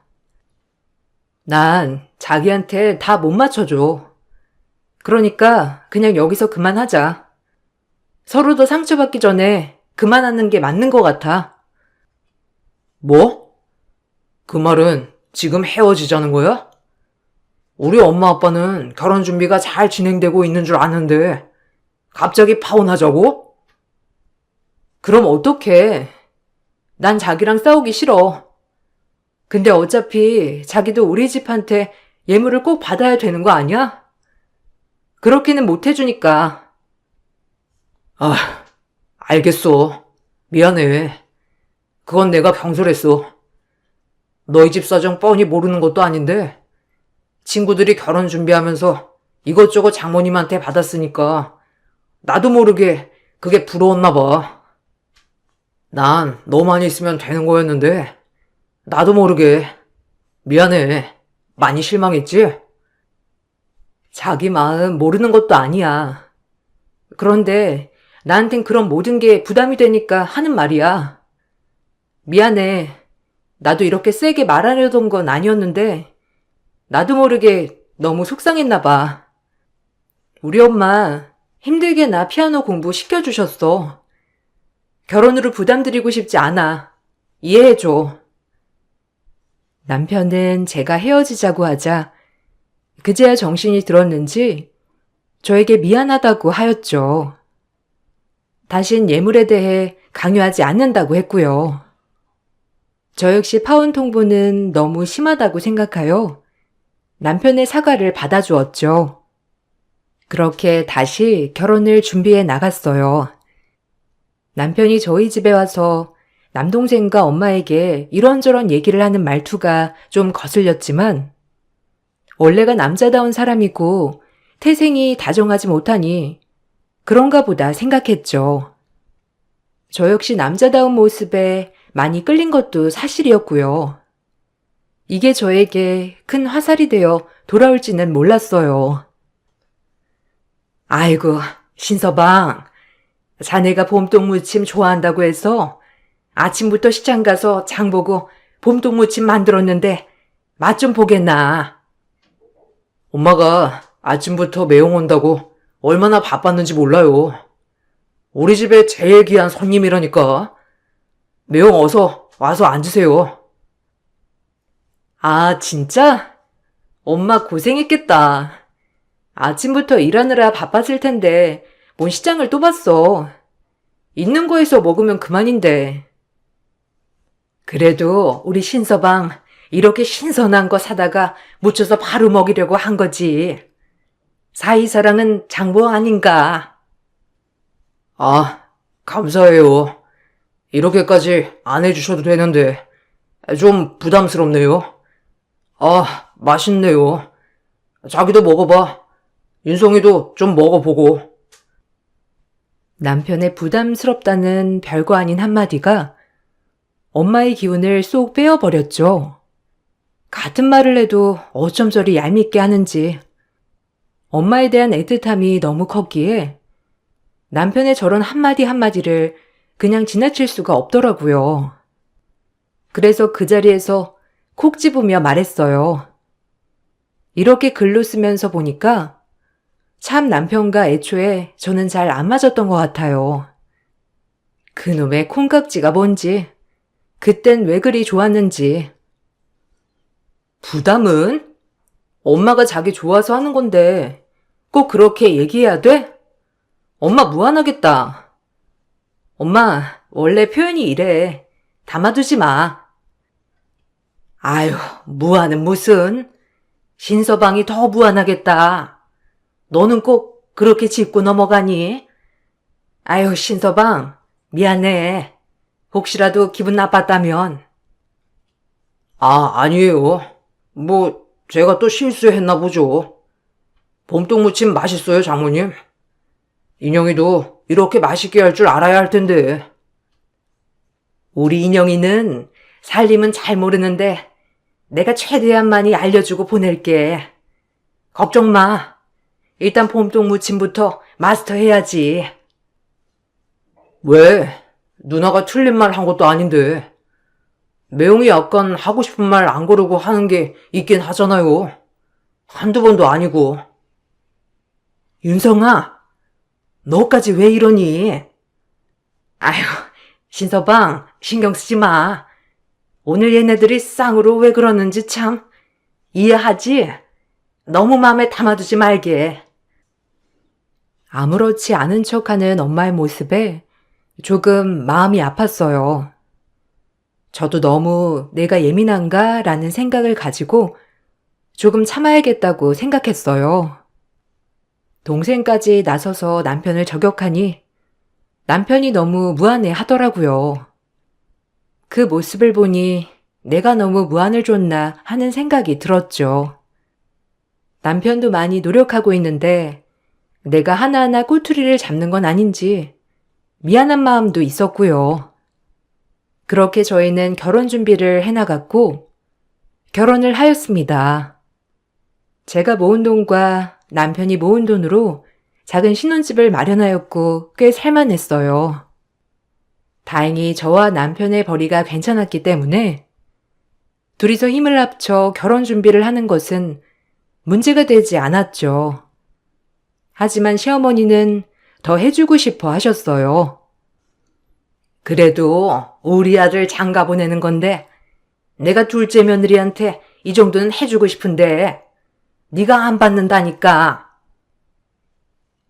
난 자기한테 다 못 맞춰줘. 그러니까 그냥 여기서 그만하자. 서로 더 상처받기 전에 그만하는 게 맞는 것 같아. 뭐? 그 말은 지금 헤어지자는 거야? 우리 엄마 아빠는 결혼 준비가 잘 진행되고 있는 줄 아는데 갑자기 파혼하자고? 그럼 어떡해. 난 자기랑 싸우기 싫어. 근데 어차피 자기도 우리 집한테 예물을 꼭 받아야 되는 거 아니야? 그렇게는 못 해주니까. 알겠어. 미안해. 그건 내가 경솔했어. 너희 집 사정 뻔히 모르는 것도 아닌데 친구들이 결혼 준비하면서 이것저것 장모님한테 받았으니까 나도 모르게 그게 부러웠나 봐. 난 너만 있으면 되는 거였는데 나도 모르게 미안해. 많이 실망했지? 자기 마음 모르는 것도 아니야. 그런데 나한텐 그런 모든 게 부담이 되니까 하는 말이야. 미안해. 나도 이렇게 세게 말하려던 건 아니었는데 나도 모르게 너무 속상했나 봐. 우리 엄마 힘들게 나 피아노 공부 시켜주셨어. 결혼으로 부담드리고 싶지 않아. 이해해줘. 남편은 제가 헤어지자고 하자 그제야 정신이 들었는지 저에게 미안하다고 하였죠. 다신 예물에 대해 강요하지 않는다고 했고요. 저 역시 파혼 통보는 너무 심하다고 생각하여 남편의 사과를 받아주었죠. 그렇게 다시 결혼을 준비해 나갔어요. 남편이 저희 집에 와서 남동생과 엄마에게 이런저런 얘기를 하는 말투가 좀 거슬렸지만 원래가 남자다운 사람이고 태생이 다정하지 못하니 그런가 보다 생각했죠. 저 역시 남자다운 모습에 많이 끌린 것도 사실이었고요. 이게 저에게 큰 화살이 되어 돌아올지는 몰랐어요. 아이고, 신서방. 자네가 봄동무침 좋아한다고 해서 아침부터 시장 가서 장 보고 봄동무침 만들었는데 맛 좀 보겠나. 엄마가 아침부터 매형 온다고 얼마나 바빴는지 몰라요. 우리 집에 제일 귀한 손님이라니까. 매형 어서 와서 앉으세요. 아, 진짜? 엄마 고생했겠다. 아침부터 일하느라 바빴을 텐데 뭔 시장을 또 봤어. 있는 거에서 먹으면 그만인데. 그래도 우리 신서방 이렇게 신선한 거 사다가 묻혀서 바로 먹이려고 한 거지. 사이사랑은 장보 아닌가. 감사해요. 이렇게까지 안 해주셔도 되는데 좀 부담스럽네요. 아, 맛있네요. 자기도 먹어봐. 윤성이도 좀 먹어보고. 남편의 부담스럽다는 별거 아닌 한마디가 엄마의 기운을 쏙 빼어버렸죠. 같은 말을 해도 어쩜 저리 얄밉게 하는지 엄마에 대한 애틋함이 너무 컸기에 남편의 저런 한마디 한마디를 그냥 지나칠 수가 없더라고요. 그래서 그 자리에서 콕 집으며 말했어요. 이렇게 글로 쓰면서 보니까 참 남편과 애초에 저는 잘 안 맞았던 것 같아요. 그놈의 콩깍지가 뭔지, 그땐 왜 그리 좋았는지. 부담은? 엄마가 자기 좋아서 하는 건데 꼭 그렇게 얘기해야 돼? 엄마 무안하겠다. 엄마, 원래 표현이 이래. 담아두지 마. 아유, 무안은 무슨. 신서방이 더 무안하겠다. 너는 꼭 그렇게 짚고 넘어가니? 아유, 신서방, 미안해. 혹시라도 기분 나빴다면. 아, 아니에요. 뭐, 제가 또 실수했나 보죠. 봄동무침 맛있어요, 장모님. 인영이도 이렇게 맛있게 할 줄 알아야 할 텐데. 우리 인영이는 살림은 잘 모르는데 내가 최대한 많이 알려주고 보낼게. 걱정 마. 일단 봄동무침부터 마스터해야지. 왜? 누나가 틀린 말 한 것도 아닌데. 매형이 약간 하고 싶은 말 안 고르고 하는 게 있긴 하잖아요. 한두 번도 아니고. 윤성아, 너까지 왜 이러니? 아휴, 신서방, 신경 쓰지 마. 오늘 얘네들이 쌍으로 왜 그러는지 참 이해하지? 너무 마음에 담아두지 말게. 아무렇지 않은 척하는 엄마의 모습에 조금 마음이 아팠어요. 저도 너무 내가 예민한가 라는 생각을 가지고 조금 참아야겠다고 생각했어요. 동생까지 나서서 남편을 저격하니 남편이 너무 무안해 하더라고요. 그 모습을 보니 내가 너무 무안을 줬나 하는 생각이 들었죠. 남편도 많이 노력하고 있는데 내가 하나하나 꼬투리를 잡는 건 아닌지 미안한 마음도 있었고요. 그렇게 저희는 결혼 준비를 해나갔고 결혼을 하였습니다. 제가 모은 돈과 남편이 모은 돈으로 작은 신혼집을 마련하였고 꽤 살만했어요. 다행히 저와 남편의 벌이가 괜찮았기 때문에 둘이서 힘을 합쳐 결혼 준비를 하는 것은 문제가 되지 않았죠. 하지만 시어머니는 더 해주고 싶어 하셨어요. 그래도 우리 아들 장가 보내는 건데 내가 둘째 며느리한테 이 정도는 해주고 싶은데 네가 안 받는다니까.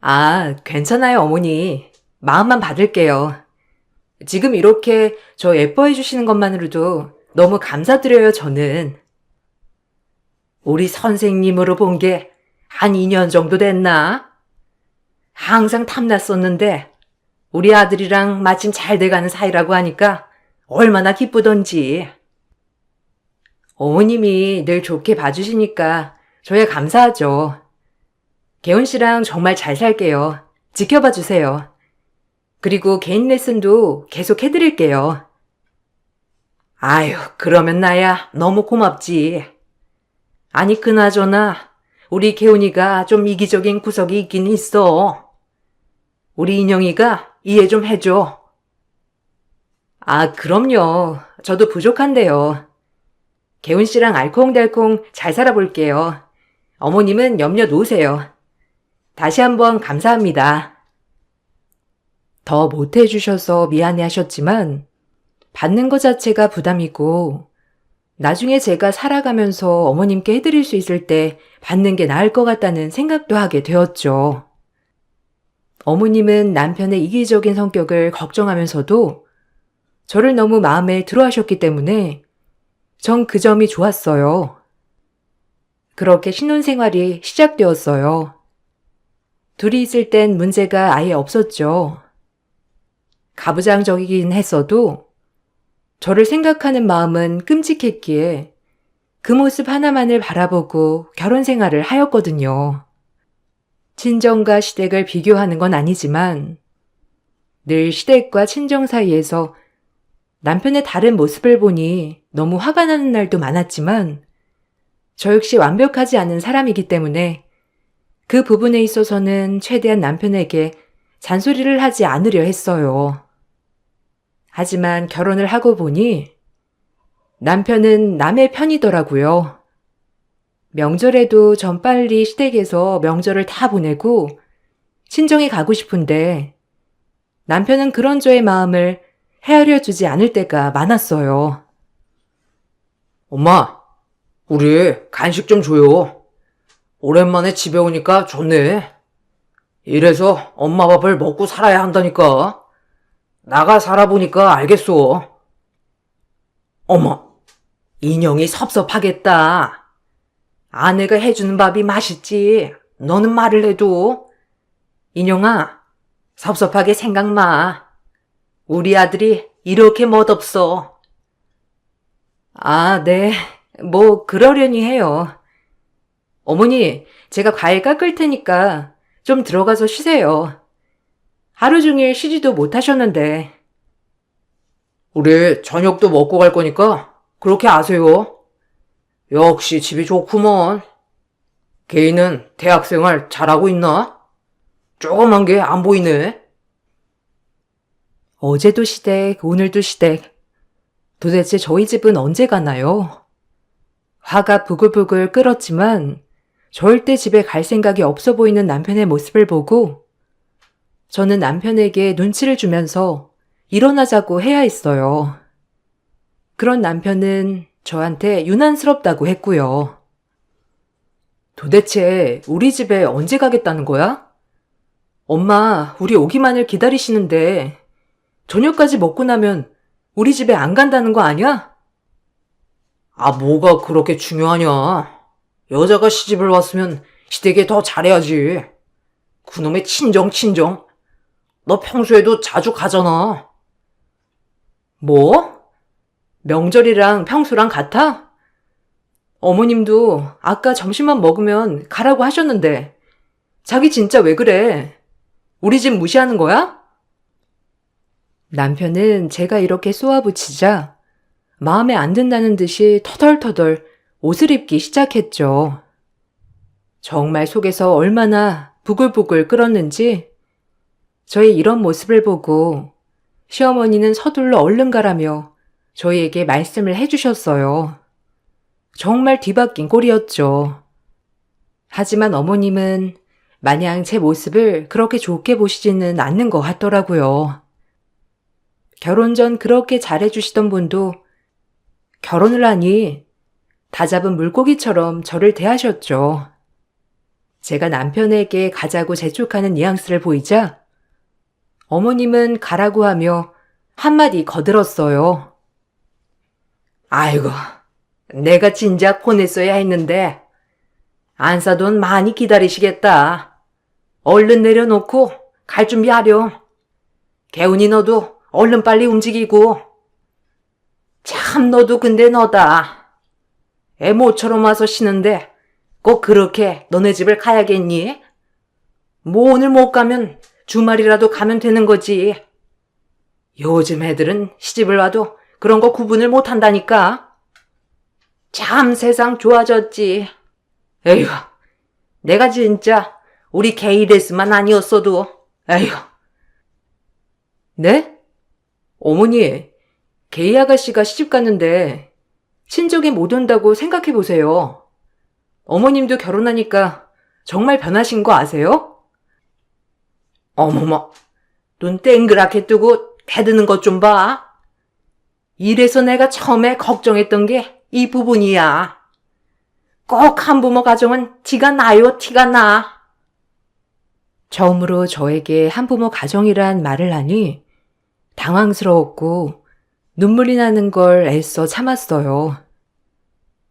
아, 괜찮아요, 어머니. 마음만 받을게요. 지금 이렇게 저 예뻐해 주시는 것만으로도 너무 감사드려요, 저는. 우리 선생님으로 본 게 한 2년 정도 됐나? 항상 탐났었는데 우리 아들이랑 마침 잘 돼가는 사이라고 하니까 얼마나 기쁘던지. 어머님이 늘 좋게 봐주시니까 저야 감사하죠. 개훈 씨랑 정말 잘 살게요. 지켜봐 주세요. 그리고 개인 레슨도 계속 해드릴게요. 아유, 그러면 나야 너무 고맙지. 아니, 그나저나 우리 개훈이가 좀 이기적인 구석이 있긴 있어. 우리 인영이가 이해 좀 해줘. 아, 그럼요. 저도 부족한데요. 개훈 씨랑 알콩달콩 잘 살아볼게요. 어머님은 염려 놓으세요. 다시 한번 감사합니다. 더 못해주셔서 미안해 하셨지만 받는 것 자체가 부담이고 나중에 제가 살아가면서 어머님께 해드릴 수 있을 때 받는 게 나을 것 같다는 생각도 하게 되었죠. 어머님은 남편의 이기적인 성격을 걱정하면서도 저를 너무 마음에 들어 하셨기 때문에 전 그 점이 좋았어요. 그렇게 신혼생활이 시작되었어요. 둘이 있을 땐 문제가 아예 없었죠. 가부장적이긴 했어도 저를 생각하는 마음은 끔찍했기에 그 모습 하나만을 바라보고 결혼 생활을 하였거든요. 친정과 시댁을 비교하는 건 아니지만 늘 시댁과 친정 사이에서 남편의 다른 모습을 보니 너무 화가 나는 날도 많았지만 저 역시 완벽하지 않은 사람이기 때문에 그 부분에 있어서는 최대한 남편에게 잔소리를 하지 않으려 했어요. 하지만 결혼을 하고 보니 남편은 남의 편이더라고요. 명절에도 전 빨리 시댁에서 명절을 다 보내고 친정에 가고 싶은데 남편은 그런 저의 마음을 헤아려 주지 않을 때가 많았어요. 엄마, 우리 간식 좀 줘요. 오랜만에 집에 오니까 좋네. 이래서 엄마 밥을 먹고 살아야 한다니까. 나가 살아보니까 알겠어. 어머, 인형이 섭섭하겠다. 아내가 해주는 밥이 맛있지. 너는 말을 해도. 인형아, 섭섭하게 생각 마. 우리 아들이 이렇게 멋없어. 아, 네. 뭐 그러려니 해요. 어머니, 제가 과일 깎을 테니까 좀 들어가서 쉬세요. 하루 종일 쉬지도 못하셨는데. 우리 저녁도 먹고 갈 거니까 그렇게 아세요. 역시 집이 좋구먼. 개인은 대학생활 잘하고 있나? 조그만 게 안 보이네. 어제도 시댁, 오늘도 시댁. 도대체 저희 집은 언제 가나요? 화가 부글부글 끓었지만 절대 집에 갈 생각이 없어 보이는 남편의 모습을 보고 저는 남편에게 눈치를 주면서 일어나자고 해야 했어요. 그런 남편은 저한테 유난스럽다고 했고요. 도대체 우리 집에 언제 가겠다는 거야? 엄마, 우리 오기만을 기다리시는데 저녁까지 먹고 나면 우리 집에 안 간다는 거 아니야? 아, 뭐가 그렇게 중요하냐. 여자가 시집을 왔으면 시댁에 더 잘해야지. 그놈의 친정. 너 평소에도 자주 가잖아. 뭐? 명절이랑 평소랑 같아? 어머님도 아까 점심만 먹으면 가라고 하셨는데 자기 진짜 왜 그래? 우리 집 무시하는 거야? 남편은 제가 이렇게 쏘아붙이자 마음에 안 든다는 듯이 터덜터덜 옷을 입기 시작했죠. 정말 속에서 얼마나 부글부글 끓었는지 저의 이런 모습을 보고 시어머니는 서둘러 얼른 가라며 저희에게 말씀을 해주셨어요. 정말 뒤바뀐 꼴이었죠. 하지만 어머님은 마냥 제 모습을 그렇게 좋게 보시지는 않는 것 같더라고요. 결혼 전 그렇게 잘해주시던 분도 결혼을 하니 다잡은 물고기처럼 저를 대하셨죠. 제가 남편에게 가자고 재촉하는 뉘앙스를 보이자 어머님은 가라고 하며 한마디 거들었어요. 아이고, 내가 진작 보냈어야 했는데 안사돈 많이 기다리시겠다. 얼른 내려놓고 갈 준비하렴. 개운이 너도 얼른 빨리 움직이고. 참 너도 근데 너다. 애 모처럼 와서 쉬는데 꼭 그렇게 너네 집을 가야겠니? 뭐 오늘 못 가면 주말이라도 가면 되는 거지. 요즘 애들은 시집을 와도 그런 거 구분을 못 한다니까. 참 세상 좋아졌지. 에휴, 내가 진짜 우리 게이레스만 아니었어도. 에휴. 네? 어머니, 게이 아가씨가 시집 갔는데 친정에 못 온다고 생각해 보세요. 어머님도 결혼하니까 정말 변하신 거 아세요? 어머머, 눈 땡그랗게 뜨고 대드는 것 좀 봐. 이래서 내가 처음에 걱정했던 게 이 부분이야. 꼭 한부모 가정은 티가 나요, 티가 나. 처음으로 저에게 한부모 가정이란 말을 하니 당황스러웠고 눈물이 나는 걸 애써 참았어요.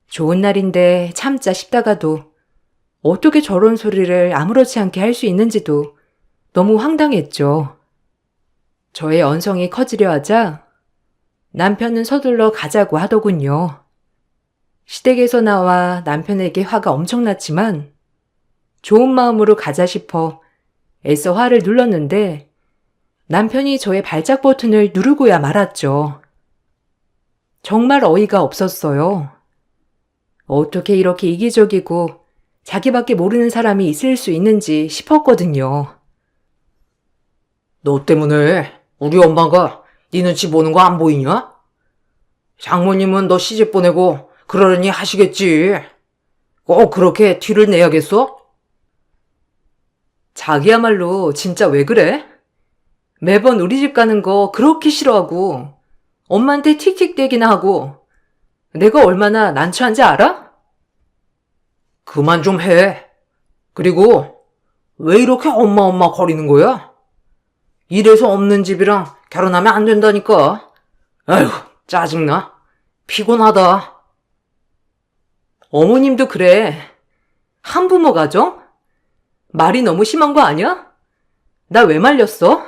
좋은 날인데 참자 싶다가도 어떻게 저런 소리를 아무렇지 않게 할 수 있는지도 너무 황당했죠. 저의 언성이 커지려 하자 남편은 서둘러 가자고 하더군요. 시댁에서 나와 남편에게 화가 엄청 났지만 좋은 마음으로 가자 싶어 애써 화를 눌렀는데 남편이 저의 발작 버튼을 누르고야 말았죠. 정말 어이가 없었어요. 어떻게 이렇게 이기적이고 자기밖에 모르는 사람이 있을 수 있는지 싶었거든요. 너 때문에 우리 엄마가 네 눈치 보는 거 안 보이냐? 장모님은 너 시집 보내고 그러려니 하시겠지. 꼭 그렇게 티를 내야겠어? 자기야말로 진짜 왜 그래? 매번 우리 집 가는 거 그렇게 싫어하고 엄마한테 틱틱대기나 하고 내가 얼마나 난처한지 알아? 그만 좀 해. 그리고 왜 이렇게 엄마 거리는 거야? 이래서 없는 집이랑 결혼하면 안 된다니까. 아휴, 짜증나. 피곤하다. 어머님도 그래. 한부모 가정? 말이 너무 심한 거 아니야? 나 왜 말렸어?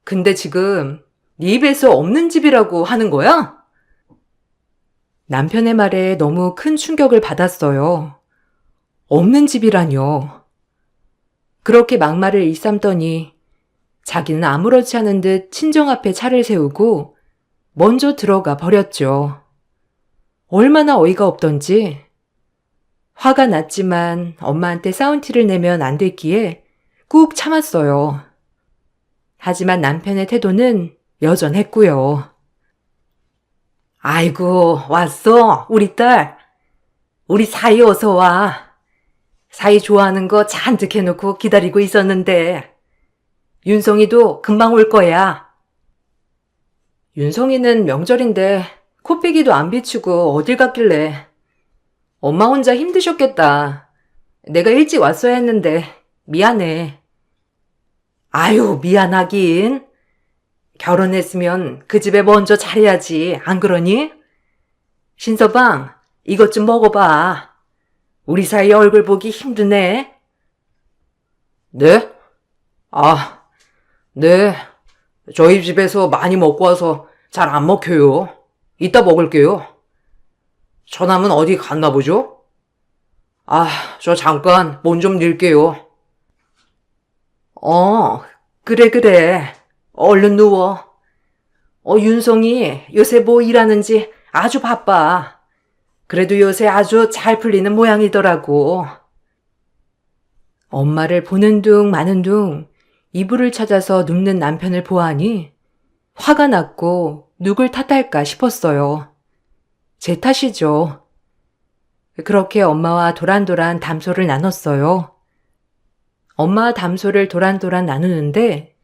근데 지금 네 입에서 없는 집이라고 하는 거야? 남편의 말에 너무 큰 충격을 받았어요. 없는 집이라뇨. 그렇게 막말을 일삼더니 자기는 아무렇지 않은 듯 친정 앞에 차를 세우고 먼저 들어가 버렸죠. 얼마나 어이가 없던지. 화가 났지만 엄마한테 싸운 티를 내면 안 됐기에 꾹 참았어요. 하지만 남편의 태도는 여전했고요. 아이고, 왔어, 우리 딸. 우리 사이 어서 와. 사이 좋아하는 거 잔뜩 해놓고 기다리고 있었는데 윤성이도 금방 올 거야. 윤성이는 명절인데 코빼기도 안 비추고 어딜 갔길래. 엄마 혼자 힘드셨겠다. 내가 일찍 왔어야 했는데 미안해. 아유, 미안하긴. 결혼했으면 그 집에 먼저 잘해야지, 안 그러니? 신서방, 이것 좀 먹어봐. 우리 사이 얼굴 보기 힘드네. 네? 아, 네. 저희 집에서 많이 먹고 와서 잘 안 먹혀요. 이따 먹을게요. 처남은 어디 갔나 보죠? 아, 저 잠깐 몸 좀 닐게요. 그래. 얼른 누워. 윤성이 요새 뭐 일하는지 아주 바빠. 그래도 요새 아주 잘 풀리는 모양이더라고. 엄마를 보는 둥 마는 둥 이불을 찾아서 눕는 남편을 보아하니 화가 났고 누굴 탓할까 싶었어요. 제 탓이죠. 그렇게 엄마와 도란도란 담소를 나눴어요. 엄마와 담소를 도란도란 나누는데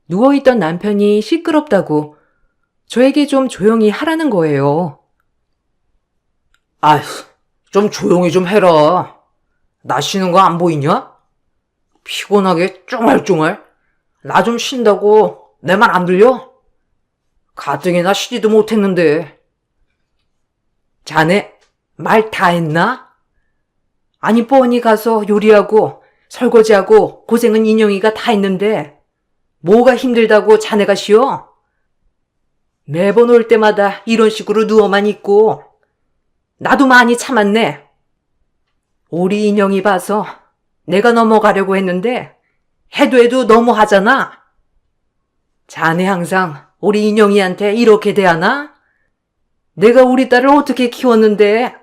누워있던 남편이 시끄럽다고 저에게 좀 조용히 하라는 거예요. 아휴, 좀 조용히 좀 해라. 나 쉬는 거 안 보이냐? 피곤하게 쫑알쫑알. 나 좀 쉰다고 내 말 안 들려? 가뜩이나 쉬지도 못했는데. 자네 말 다 했나? 아니 뻔히 가서 요리하고 설거지하고 고생은 인영이가 다 했는데 뭐가 힘들다고 자네가 쉬어? 매번 올 때마다 이런 식으로 누워만 있고 나도 많이 참았네. 우리 인영이 봐서 내가 넘어가려고 했는데 해도 너무 하잖아. 자네 항상 우리 인영이한테 이렇게 대하나? 내가 우리 딸을 어떻게 키웠는데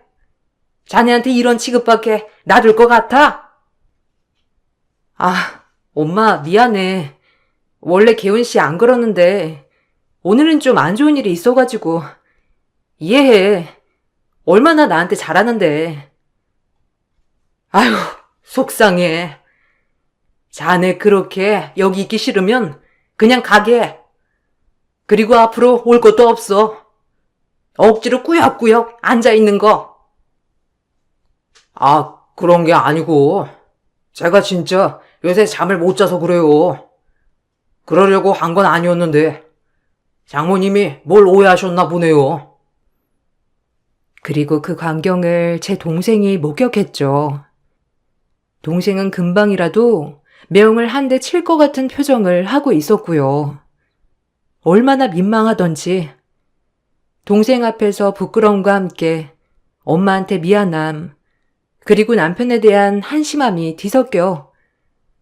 자네한테 이런 취급밖에 놔둘 것 같아? 아, 엄마 미안해. 원래 개훈 씨 안 그러는데 오늘은 좀 안 좋은 일이 있어가지고 이해해. 얼마나 나한테 잘하는데. 아휴, 속상해. 자네 그렇게 여기 있기 싫으면 그냥 가게. 그리고 앞으로 올 것도 없어. 억지로 꾸역꾸역 앉아있는 거. 아, 그런 게 아니고. 제가 진짜 요새 잠을 못 자서 그래요. 그러려고 한 건 아니었는데. 장모님이 뭘 오해하셨나 보네요. 그리고 그 광경을 제 동생이 목격했죠. 동생은 금방이라도 매형을 한 대 칠 것 같은 표정을 하고 있었고요. 얼마나 민망하던지 동생 앞에서 부끄러움과 함께 엄마한테 미안함, 그리고 남편에 대한 한심함이 뒤섞여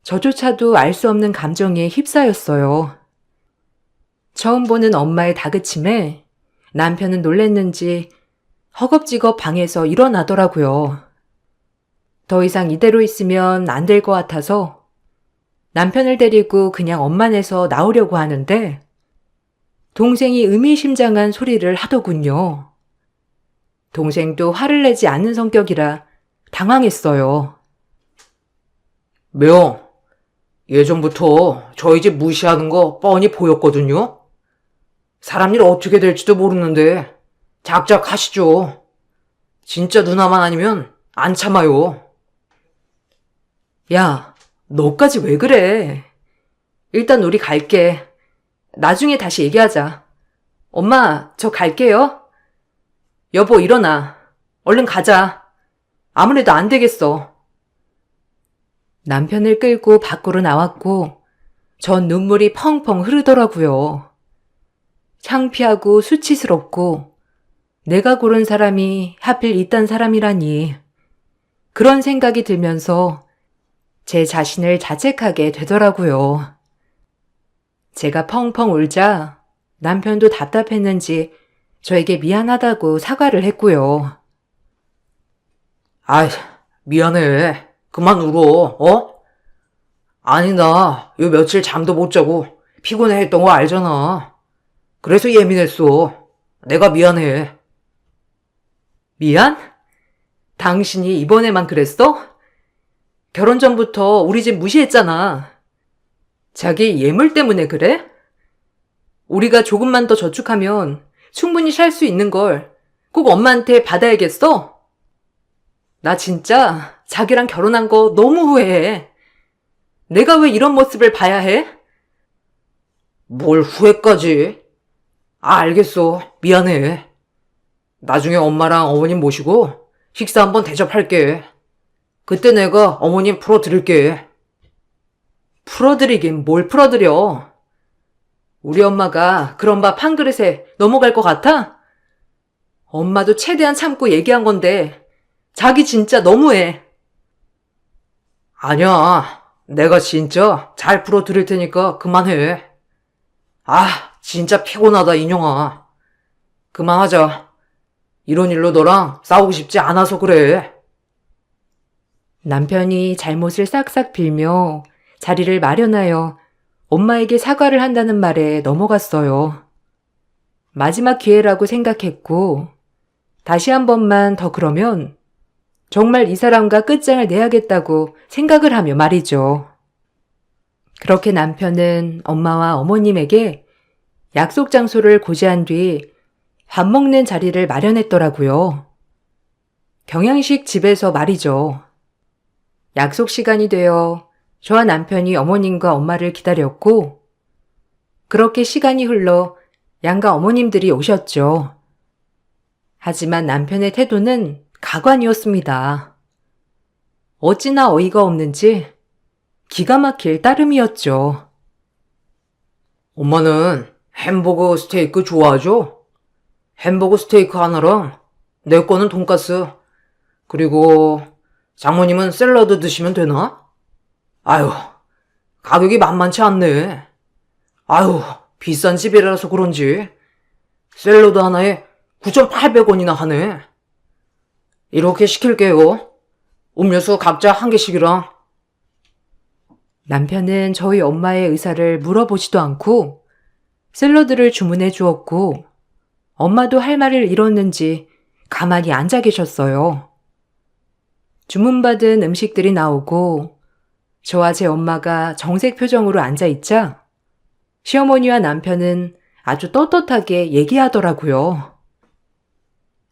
저조차도 알 수 없는 감정에 휩싸였어요. 처음 보는 엄마의 다그침에 남편은 놀랬는지 허겁지겁 방에서 일어나더라고요. 더 이상 이대로 있으면 안 될 것 같아서 남편을 데리고 그냥 엄마네서 나오려고 하는데 동생이 의미심장한 소리를 하더군요. 동생도 화를 내지 않는 성격이라 당황했어요. 명, 예전부터 저희 집 무시하는 거 뻔히 보였거든요. 사람 일 어떻게 될지도 모르는데 작작 하시죠. 진짜 누나만 아니면 안 참아요. 야, 너까지 왜 그래? 일단 우리 갈게. 나중에 다시 얘기하자. 엄마, 저 갈게요. 여보, 일어나. 얼른 가자. 아무래도 안 되겠어. 남편을 끌고 밖으로 나왔고 전 눈물이 펑펑 흐르더라고요. 창피하고 수치스럽고 내가 고른 사람이 하필 이딴 사람이라니. 그런 생각이 들면서 제 자신을 자책하게 되더라고요. 제가 펑펑 울자 남편도 답답했는지 저에게 미안하다고 사과를 했고요. 아이, 미안해. 그만 울어, 어? 아니, 나 요 며칠 잠도 못 자고 피곤해 했던 거 알잖아. 그래서 예민했어. 내가 미안해. 미안? 당신이 이번에만 그랬어? 결혼 전부터 우리 집 무시했잖아. 자기 예물 때문에 그래? 우리가 조금만 더 저축하면 충분히 살 수 있는 걸 꼭 엄마한테 받아야겠어? 나 진짜 자기랑 결혼한 거 너무 후회해. 내가 왜 이런 모습을 봐야 해? 뭘 후회까지? 알겠어. 미안해. 나중에 엄마랑 어머님 모시고 식사 한번 대접할게. 그때 내가 어머님 풀어드릴게. 풀어드리긴 뭘 풀어드려. 우리 엄마가 그런 밥 한 그릇에 넘어갈 것 같아? 엄마도 최대한 참고 얘기한 건데 자기 진짜 너무해. 아니야. 내가 진짜 잘 풀어드릴 테니까 그만해. 아, 진짜 피곤하다, 인형아. 그만하자. 이런 일로 너랑 싸우고 싶지 않아서 그래. 남편이 잘못을 싹싹 빌며 자리를 마련하여 엄마에게 사과를 한다는 말에 넘어갔어요. 마지막 기회라고 생각했고 다시 한 번만 더 그러면 정말 이 사람과 끝장을 내야겠다고 생각을 하며 말이죠. 그렇게 남편은 엄마와 어머님에게 약속 장소를 고지한 뒤 밥 먹는 자리를 마련했더라고요. 경양식 집에서 말이죠. 약속 시간이 되어 저와 남편이 어머님과 엄마를 기다렸고 그렇게 시간이 흘러 양가 어머님들이 오셨죠. 하지만 남편의 태도는 가관이었습니다. 어찌나 어이가 없는지 기가 막힐 따름이었죠. 엄마는 햄버거 스테이크 좋아하죠? 햄버거 스테이크 하나랑 내 거는 돈가스. 그리고 장모님은 샐러드 드시면 되나? 아유, 가격이 만만치 않네. 아유, 비싼 집이라서 그런지 샐러드 하나에 9,800원이나 하네. 이렇게 시킬게요. 음료수 각자 한 개씩이랑. 남편은 저희 엄마의 의사를 물어보지도 않고 샐러드를 주문해 주었고 엄마도 할 말을 잃었는지 가만히 앉아 계셨어요. 주문받은 음식들이 나오고 저와 제 엄마가 정색 표정으로 앉아 있자 시어머니와 남편은 아주 떳떳하게 얘기하더라고요.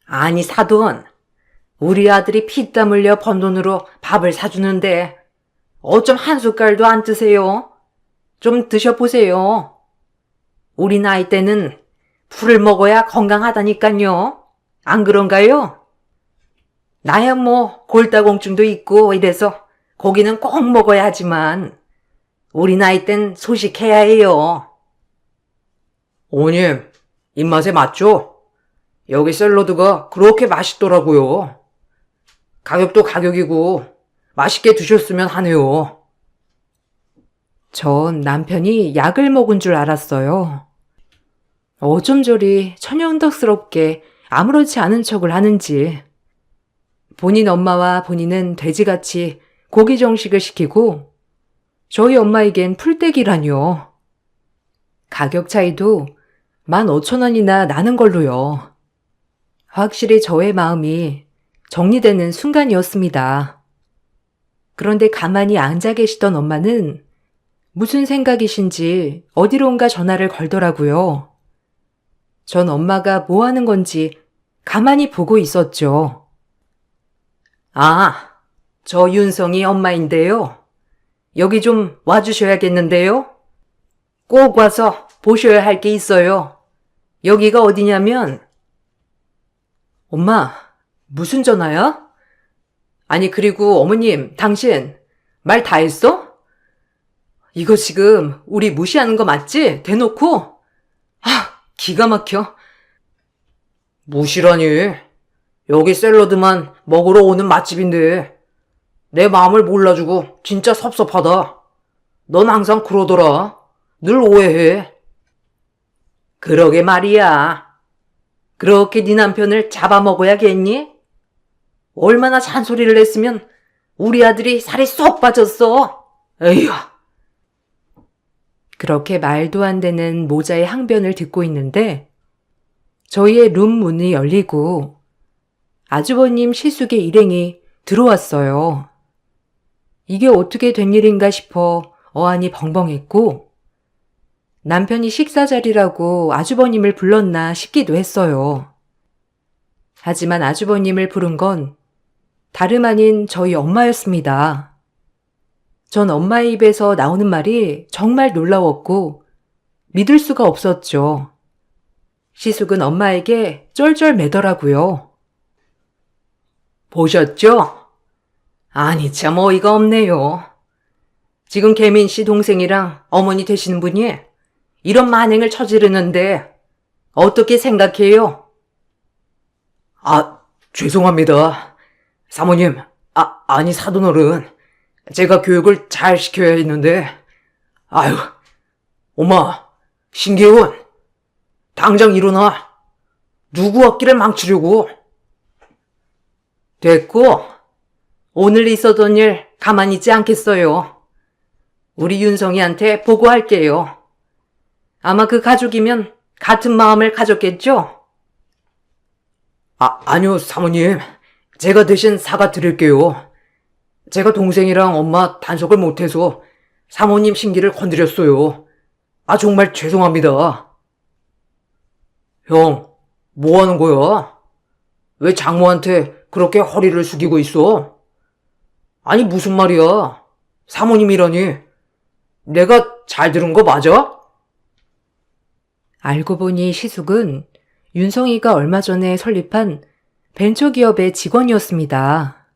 아니, 사돈. 우리 아들이 피땀 흘려 번 돈으로 밥을 사주는데 어쩜 한 숟갈도 안 드세요? 좀 드셔보세요. 우리 나이 때는 풀을 먹어야 건강하다니깐요. 안 그런가요? 나야 뭐 골다공증도 있고 이래서 고기는 꼭 먹어야 하지만 우리 나이 땐 소식해야 해요. 어머님, 입맛에 맞죠? 여기 샐러드가 그렇게 맛있더라고요. 가격도 가격이고 맛있게 드셨으면 하네요. 전 남편이 약을 먹은 줄 알았어요. 어쩜 저리 천연덕스럽게 아무렇지 않은 척을 하는지. 본인 엄마와 본인은 돼지같이 고기 정식을 시키고 저희 엄마에겐 풀떼기라뇨. 가격 차이도 15,000원이나 나는 걸로요. 확실히 저의 마음이 정리되는 순간이었습니다. 그런데 가만히 앉아 계시던 엄마는 무슨 생각이신지 어디론가 전화를 걸더라고요. 전 엄마가 뭐 하는 건지 가만히 보고 있었죠. 아, 저 윤성이 엄마인데요. 여기 좀 와주셔야겠는데요. 꼭 와서 보셔야 할 게 있어요. 여기가 어디냐면, 엄마, 무슨 전화야? 아니, 그리고 어머님, 당신 말 다 했어? 이거 지금 우리 무시하는 거 맞지? 대놓고? 기가 막혀. 무시라니. 여기 샐러드만 먹으러 오는 맛집인데 내 마음을 몰라주고 진짜 섭섭하다. 넌 항상 그러더라. 늘 오해해. 그러게 말이야. 그렇게 네 남편을 잡아먹어야겠니? 얼마나 잔소리를 했으면 우리 아들이 살이 쏙 빠졌어. 에휴. 그렇게 말도 안 되는 모자의 항변을 듣고 있는데 저희의 룸 문이 열리고 아주버님 시숙의 일행이 들어왔어요. 이게 어떻게 된 일인가 싶어 어안이 벙벙했고 남편이 식사 자리라고 아주버님을 불렀나 싶기도 했어요. 하지만 아주버님을 부른 건 다름 아닌 저희 엄마였습니다. 전 엄마의 입에서 나오는 말이 정말 놀라웠고 믿을 수가 없었죠. 시숙은 엄마에게 쩔쩔 매더라고요. 보셨죠? 아니 참 어이가 없네요. 지금 개민 씨 동생이랑 어머니 되시는 분이 이런 만행을 저지르는데 어떻게 생각해요? 죄송합니다. 사모님, 아니 사돈어른. 제가 교육을 잘 시켜야 했는데. 아유, 엄마, 신기훈. 당장 일어나. 누구 앞길을 망치려고. 됐고, 오늘 있었던 일 가만히 있지 않겠어요. 우리 윤성이한테 보고할게요. 아마 그 가족이면 같은 마음을 가졌겠죠? 아니요, 사모님. 제가 대신 사과드릴게요. 제가 동생이랑 엄마 단속을 못해서 사모님 심기를 건드렸어요. 정말 죄송합니다. 형, 뭐 하는 거야? 왜 장모한테 그렇게 허리를 숙이고 있어? 아니, 무슨 말이야? 사모님이라니. 내가 잘 들은 거 맞아? 알고 보니 시숙은 윤성이가 얼마 전에 설립한 벤처기업의 직원이었습니다.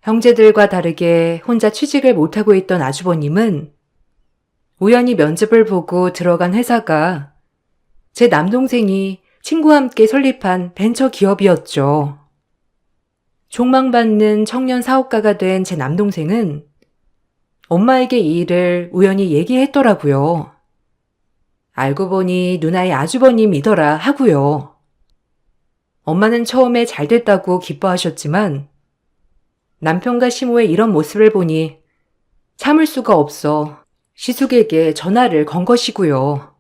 형제들과 다르게 혼자 취직을 못하고 있던 아주버님은 우연히 면접을 보고 들어간 회사가 제 남동생이 친구와 함께 설립한 벤처기업이었죠. 촉망받는 청년 사업가가 된 제 남동생은 엄마에게 이 일을 우연히 얘기했더라고요. 알고 보니 누나의 아주버님이더라 하고요. 엄마는 처음에 잘 됐다고 기뻐하셨지만 남편과 시모의 이런 모습을 보니 참을 수가 없어 시숙에게 전화를 건 것이고요.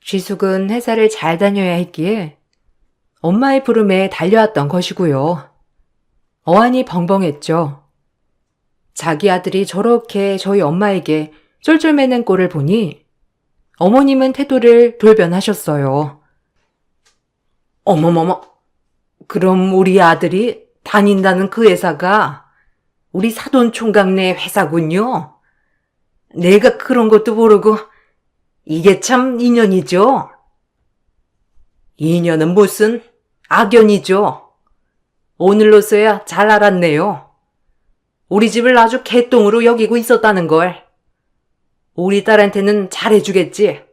시숙은 회사를 잘 다녀야 했기에 엄마의 부름에 달려왔던 것이고요. 어안이 벙벙했죠. 자기 아들이 저렇게 저희 엄마에게 쫄쫄매는 꼴을 보니 어머님은 태도를 돌변하셨어요. 어머머머, 그럼 우리 아들이 다닌다는 그 회사가 우리 사돈 총각네 회사군요. 내가 그런 것도 모르고 이게 참 인연이죠. 인연은 무슨 악연이죠. 오늘로서야 잘 알았네요. 우리 집을 아주 개똥으로 여기고 있었다는 걸. 우리 딸한테는 잘해주겠지.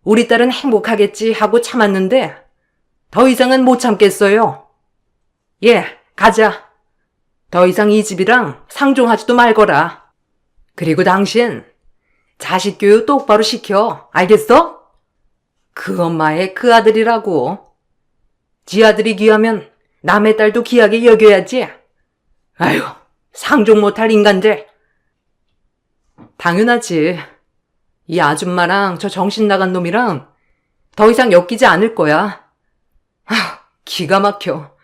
우리 딸은 행복하겠지 하고 참았는데 더 이상은 못 참겠어요. 예, 가자. 더 이상 이 집이랑 상종하지도 말거라. 그리고 당신, 자식 교육 똑바로 시켜. 알겠어? 그 엄마의 그 아들이라고. 지 아들이 귀하면 남의 딸도 귀하게 여겨야지. 아휴, 상종 못할 인간들. 당연하지. 이 아줌마랑 저 정신 나간 놈이랑 더 이상 엮이지 않을 거야. 기가 막혀.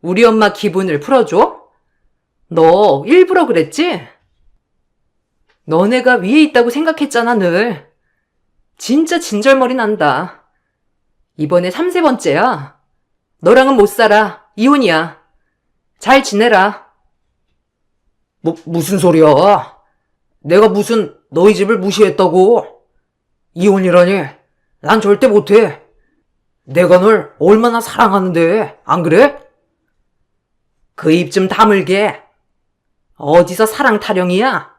우리 엄마 기분을 풀어줘? 너 일부러 그랬지? 너네가 위에 있다고 생각했잖아, 늘. 진짜 진절머리 난다. 이번에 3세번째야. 너랑은 못 살아. 이혼이야. 잘 지내라. 무슨 소리야? 내가 무슨 너희 집을 무시했다고? 이혼이라니? 난 절대 못해. 내가 널 얼마나 사랑하는데, 안 그래? 그 입 좀 다물게. 어디서 사랑 타령이야?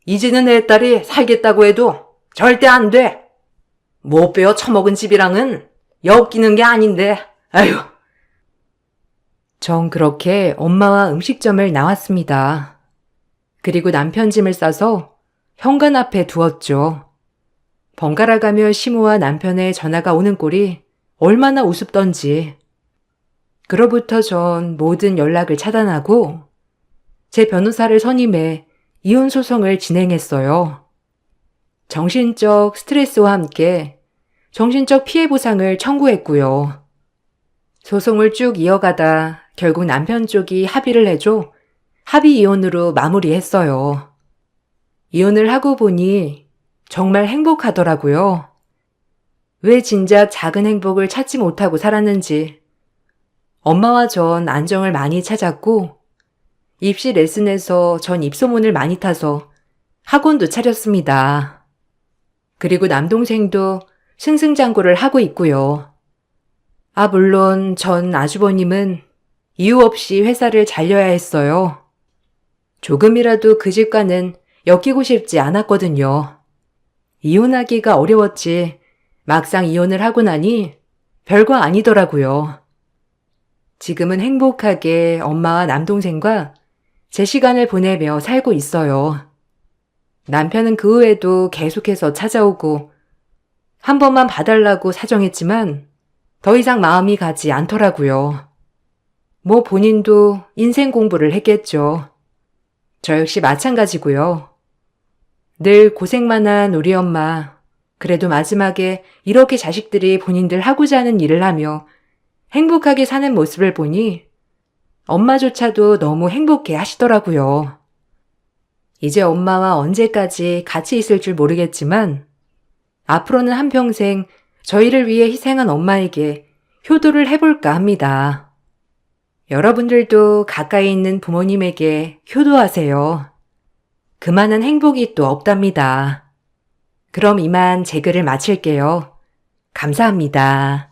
이제는 내 딸이 살겠다고 해도 절대 안 돼. 못 베어 처먹은 집이랑은 엮이는 게 아닌데, 아휴. 전 그렇게 엄마와 음식점을 나왔습니다. 그리고 남편 짐을 싸서 현관 앞에 두었죠. 번갈아가며 시모와 남편의 전화가 오는 꼴이 얼마나 우습던지. 그로부터 전 모든 연락을 차단하고 제 변호사를 선임해 이혼 소송을 진행했어요. 정신적 스트레스와 함께 정신적 피해 보상을 청구했고요. 소송을 쭉 이어가다 결국 남편 쪽이 합의를 해줘 합의 이혼으로 마무리했어요. 이혼을 하고 보니 정말 행복하더라고요. 왜 진작 작은 행복을 찾지 못하고 살았는지. 엄마와 전 안정을 많이 찾았고 입시 레슨에서 전 입소문을 많이 타서 학원도 차렸습니다. 그리고 남동생도 승승장구를 하고 있고요. 물론 전 아주버님은 이유 없이 회사를 잘려야 했어요. 조금이라도 그 집과는 엮이고 싶지 않았거든요. 이혼하기가 어려웠지 막상 이혼을 하고 나니 별거 아니더라고요. 지금은 행복하게 엄마와 남동생과 제 시간을 보내며 살고 있어요. 남편은 그 후에도 계속해서 찾아오고 한 번만 봐달라고 사정했지만 더 이상 마음이 가지 않더라고요. 뭐 본인도 인생 공부를 했겠죠. 저 역시 마찬가지고요. 늘 고생만 한 우리 엄마, 그래도 마지막에 이렇게 자식들이 본인들 하고자 하는 일을 하며 행복하게 사는 모습을 보니 엄마조차도 너무 행복해 하시더라고요. 이제 엄마와 언제까지 같이 있을 줄 모르겠지만 앞으로는 한평생 저희를 위해 희생한 엄마에게 효도를 해볼까 합니다. 여러분들도 가까이 있는 부모님에게 효도하세요. 그만한 행복이 또 없답니다. 그럼 이만 제 글을 마칠게요. 감사합니다.